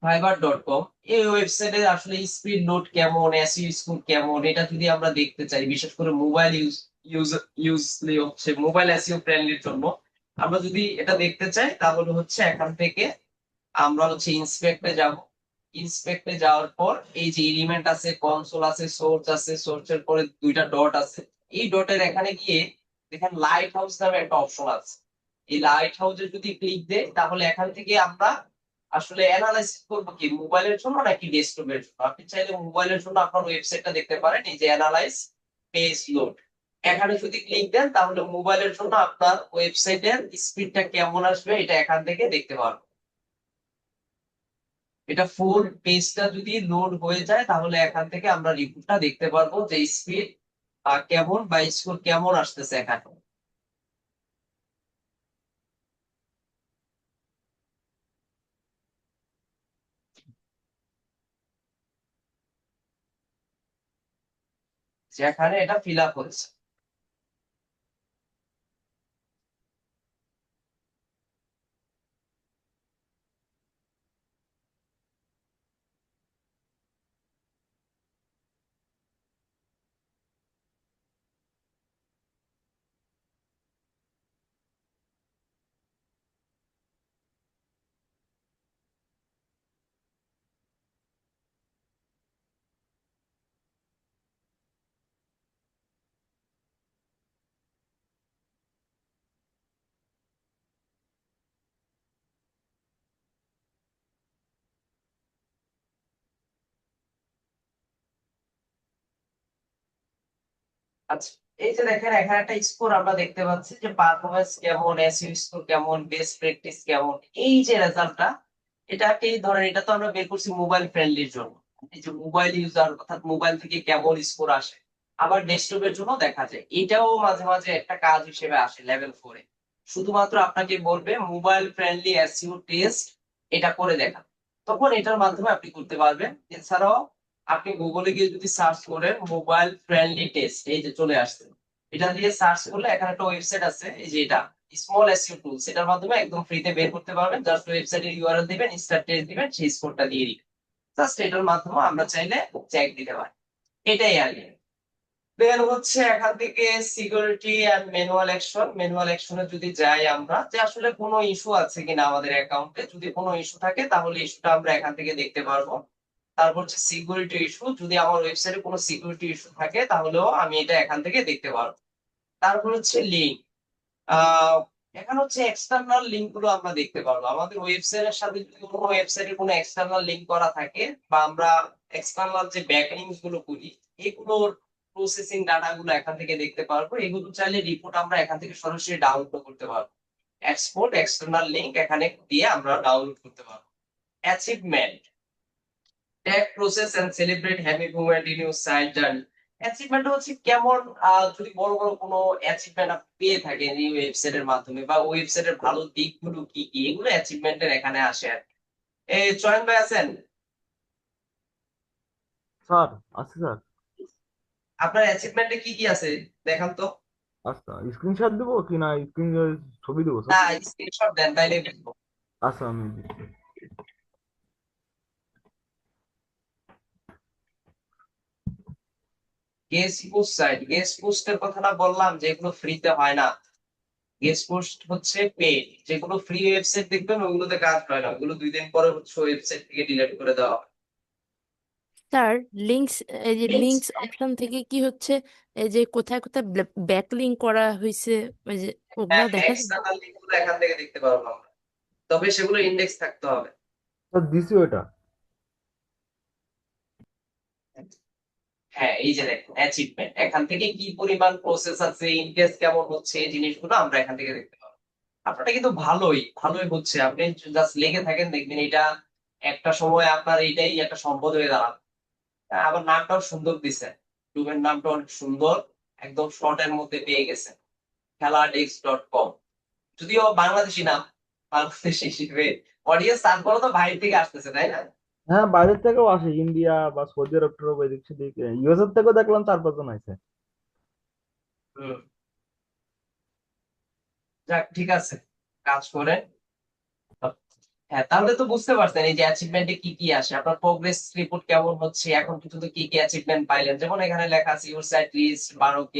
Speaker 1: fiverr.com, এই ওয়েবসাইটে আসলে স্পিড লোড কেমন, এসইও স্কোর কেমন, এটা যদি আমরা দেখতে চাই, বিশেষ করে মোবাইল ইউজলি হচ্ছে মোবাইল এসইও ফ্রেন্ডলির জন্য আমরা যদি এটা দেখতে চাই, তাহলে হচ্ছে এখান থেকে আমরা হচ্ছে ইন্সপেক্টে যাব। ইন্সপেক্টে যাওয়ার পর এই যে এলিমেন্ট আছে, কনসোল আছে, সোর্স আছে, সোর্সের পরে দুইটা ডট আছে। এই ডটের এখানে গিয়ে দেখেন লাইট হাউস নামে একটা অপশন আছে। এই লাইট হাউসে যদি ক্লিক দেই, তাহলে এখান থেকে আমরা আসলে অ্যানালাইসিস করবো কি মোবাইলের জন্য নাকি ডেস্কটপের জন্য। আপনি চাইলে মোবাইলের জন্য আপনার ওয়েবসাইটটা দেখতে পারেন, এই যে অ্যানালাইজ পেজ লোড, এখানে যদি ক্লিক দেন তাহলে মোবাইলের জন্য আপনার ওয়েবসাইটের স্পিডটা কেমন আসবে এটা এখান থেকে দেখতে পারবেন। এটা ফুল পেজটা যদি লোড হয়ে যায়, তাহলে এখান থেকে আমরা রিপোর্টটা দেখতে পারবো যে স্পিড কেমন বা স্কোর কেমন আসতেছে এখানে। যেখানে এটা ফিল আপ হচ্ছে। আচ্ছা, এই যে দেখেন এখানে একটা স্কোর আমরা দেখতে পাচ্ছি যে পারফরমেন্স কেমন, এসইও স্কোর কেমন, বেস্ট প্র্যাকটিস কেমন। এই যে রেজাল্টটা, এটাকে ধরেন এটা তো আমরা বের করছি মোবাইল ফ্রেন্ডলির জন্য। এই যে মোবাইল ইউজার অর্থাৎ মোবাইল থেকে কেমন স্কোর আসে, আবার ডেস্কটপের জন্য দেখা যায়। এটাও মাঝে মাঝে একটা কাজ হিসেবে আসে লেভেল 4-এ। শুধুমাত্র আপনাকে বলবে মোবাইল ফ্রেন্ডলি এসইও টেস্ট এটা করে দেখা, তখন এটার মাধ্যমে আপনি করতে পারবেন। এছাড়াও আপনি গুগলে গিয়ে যদি সার্চ করেন মোবাইল ফ্রেন্ডলি টেস্ট, এই যে চলে আসছে, এটা দিয়ে সার্চ করলে এখানে একটা ওয়েবসাইট আছে, এই যে এটা স্মল এসইও টুলস, এটার মাধ্যমে একদম ফ্রিতে বের করতে পারবেন। জাস্ট ওয়েবসাইটের ইউআরএল দিবেন, স্টার্ট টেস্ট দিবেন, সেই স্কোরটা দিয়ে দিবেন। জাস্ট এটার মাধ্যমে আমরা চাইলে চেক দিতে পারি। এটাই আর কি। দেন হচ্ছে এখান থেকে security and manual action. Manual অ্যাকশনে যদি যাই আমরা, যে আসলে কোনো ইস্যু আছে কিনা আমাদের অ্যাকাউন্টে, যদি কোনো ইস্যু থাকে তাহলে ইস্যুটা আমরা এখান থেকে দেখতে পারবো। তারপর হচ্ছে সিকিউরিটি ইস্যু, যদি আমার ওয়েবসাইটে কোনো সিকিউরিটি ইস্যু থাকে তাহলেও আমি এটা এখান থেকে দেখতে পারবো। তারপর হচ্ছে লিঙ্ক, আহ এখানে হচ্ছে এক্সটার্নাল লিঙ্ক গুলো আমরা দেখতে পারবো। আমাদের ওয়েবসাইটের সাথে যদি কোনো ওয়েবসাইটে কোনো এক্সটার্নাল লিঙ্ক করা থাকে, বা আমরা এক্সটার্নাল যে ব্যাক লিঙ্কস গুলো করি, এগুলোর প্রসেসিং ডাটা গুলো এখান থেকে দেখতে পারবো। এগুলো চাইলে রিপোর্ট আমরা এখান থেকে সরাসরি ডাউনলোড করতে পারবো। এক্সপোর্ট এক্সটার্নাল লিঙ্ক এখানে দিয়ে আমরা ডাউনলোড করতে পারবো। Achievement, track progress and celebrate happy moments in your site journey. Achievement হচ্ছে কেমন, যদি বড় বড় কোনো অ্যাচিভমেন্ট আপনি পেয়ে থাকেন এই ওয়েবসাইটের মাধ্যমে, বা ওয়েবসাইটের ভালো দিকগুলো কি কি, এগুলো অ্যাচিভমেন্টের এখানে আসে আর কি। এই চয়ন ভাই আছেন?
Speaker 3: স্যার আছে স্যার।
Speaker 1: আপনার অ্যাচিভমেন্টে কি কি আছে দেখান তো।
Speaker 3: আচ্ছা, স্ক্রিনশট দেবো কি না, স্ক্রিন ছবি দেবো স্যার?
Speaker 1: না, স্ক্রিনশট দেন তাইলে দেখবো।
Speaker 3: আচ্ছা আমি দিচ্ছি।
Speaker 1: গেস্ট পোস্ট সাইট, গেস্ট পোস্টের কথাটা বললাম যে এগুলো ফ্রিতে হয় না। গেস্ট পোস্ট হচ্ছে পেড। যেগুলো ফ্রি ওয়েবসাইট দেখবেন ওগুলোতে কাজ হয় না, ওগুলো 2 দিন পরে হচ্ছে ওয়েবসাইট থেকে ডিলিট করে দেওয়া হয়।
Speaker 2: স্যার, লিঙ্কস, এই যে লিঙ্কস অপশন থেকে কি হচ্ছে, এই যে কোথায় কোথায় ব্যাক লিঙ্ক করা হয়েছে, ওই যে ওগুলা
Speaker 1: হ্যাঁ,
Speaker 2: দেখা যায়?
Speaker 1: এক্সটার্নাল লিঙ্ক গুলো এখান থেকে দেখতে পারবো আমরা, তবে সেগুলো ইন্ডেক্স থাকতে হবে।
Speaker 3: স্যার দিছি ওটা।
Speaker 1: হ্যাঁ, এই যে দেখুন অ্যাচিভমেন্ট, এখান থেকে কি পরিমাণ প্রসেস আছে, ইন্ডেক্স কেমন হচ্ছে, এই জিনিসগুলো আমরা এখান থেকে দেখতে পাবো। আপনারটা কিন্তু ভালোই ভালোই হচ্ছে, আপনি জাস্ট লেগে থাকেন দেখবেন এটা একটা সময় আপনার এইটাই একটা সম্পদ হয়ে দাঁড়াবে। আবার নামটাও সুন্দর দিছে, ডোমেন নামটা অনেক সুন্দর, একদম শর্টের মধ্যে পেয়ে গেছে, খেলাডেস্ক.com। যদিও বাংলাদেশি নাম, বাংলাদেশি হিসেবে অডিয়েন্স তারপরে তো বাইরে থেকে আসতেছে, তাই না?
Speaker 3: হ্যাঁ বাইরের থেকেও আসে, ইন্ডিয়া বা সৌদি আরব টরব, এদিক সেদিক ইউএস এর থেকেও দেখলাম 4-5 জন আছে।
Speaker 1: হুম, যাক ঠিক আছে, কাজ করে। হ্যাঁ, তাহলে তো বুঝতে পারছেন এই যে অ্যাচিভমেন্টে কি কি আসে, আপনার প্রোগ্রেস রিপোর্ট কেমন হচ্ছে, এখন পর্যন্ত কি কি অ্যাচিভমেন্ট পাইলেন। যেমন এখানে লেখা আছে your site reach 12K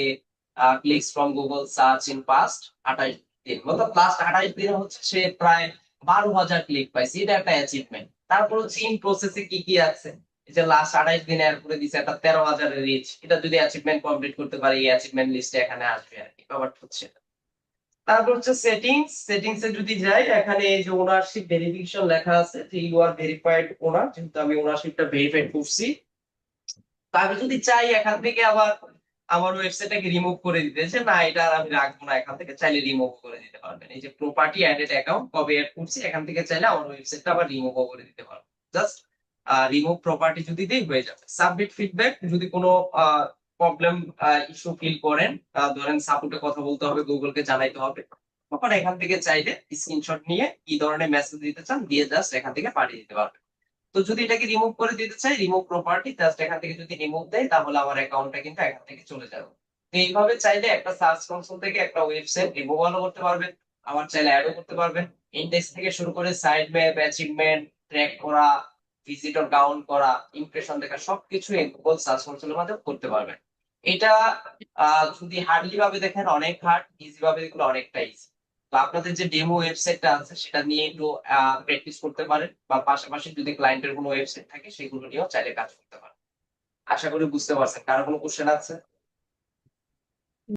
Speaker 1: clicks from Google search in past 28 দিন, মতলব লাস্ট 28 দিনে হচ্ছে সে প্রায় 12,000 ক্লিক পাইছে, এটা একটা অ্যাচিভমেন্ট। তারপর হচ্ছে ইন প্রসেসে কি কি আছে, এই যে লাস্ট 28 দিনে এর করে দিছে একটা 13,000 এর রিচ, এটা যদি অ্যাচিভমেন্ট কমপ্লিট করতে পারে এই অ্যাচিভমেন্ট লিস্টে এখানে আসবে আর কি, ব্যাপারটা হচ্ছে এটা। তারপর হচ্ছে সেটিংস, সেটিংস এ যদি যাই এখানে এই যে ওনারশিপ ভেরিফিকেশন লেখা আছে যে ইউ আর ভেরিফাইড ওনার, যেহেতু আমি ওনারশিপটা ভেরিফাইড করছি। তো আমি যদি চাই এখান থেকে আবার আমার ওয়েবসাইটটাকে রিমুভ করে দিতে, যে না এটা আর আমি রাখবো না, এখান থেকে চাইলে রিমুভ করে দিতে পারবেন। এই যে প্রপার্টি অ্যাডেড অ্যাকাউন্ট কবে অ্যাড করছি, এখান থেকে চাইলে আমার ওয়েবসাইটটা আবার রিমুভ করে দিতে পারবো। জাস্ট রিমুভ প্রপার্টি যদি দিই হয়ে যাবে। সাবমিট ফিডব্যাক, যদি কোনো প্রবলেম ইস্যু ফিল করেন, ধরেন সাপোর্টে কথা বলতে হবে, গুগলকে জানাইতে হবে, তখন এখান থেকে চাইলে স্ক্রিনশট নিয়ে কি ধরনের মেসেজ দিতে চান দিয়ে জাস্ট এখান থেকে পাঠিয়ে দিতে পারবেন। তো যদি এটাকে রিমুভ করে দিতে চাই, রিমুভ প্রপার্টি, জাস্ট এখান থেকে যদি রিমুভ দেয় তাহলে আমার অ্যাকাউন্টটা কিন্তু এখান থেকে চলে যাবে। তো এইভাবে চাইলে একটা সার্চ কনসোল থেকে একটা ওয়েবসাইট রিমুভালও করতে পারবেন, আবার চাইলে অ্যাডও করতে পারবেন। ইন্ডেক্স থেকে শুরু করে সাইড ম্যাপ, অ্যাচিভমেন্ট ট্র্যাক করা, ভিজিটর কাউন্ট করা, ইমপ্রেশন দেখা, সবকিছু এই গুগল সার্চ কনসোলের মাধ্যমে করতে পারবেন। এটা যদি হার্ডলি ভাবে দেখেন অনেক হার্ড, ইজি ভাবে দেখলে অনেকটা ইজি। তো আপনাদের যে ডেমো ওয়েবসাইটটা আছে সেটা নিয়ে একটু প্র্যাকটিস করতে পারেন, বা পাশাপাশি যদি ক্লায়েন্টের কোনো ওয়েবসাইট থাকে সেগুলো নিয়েও চাইলে কাজ করতে পারেন। আশা করি বুঝতে পারছেন। কারো কোনো কোশ্চেন আছে?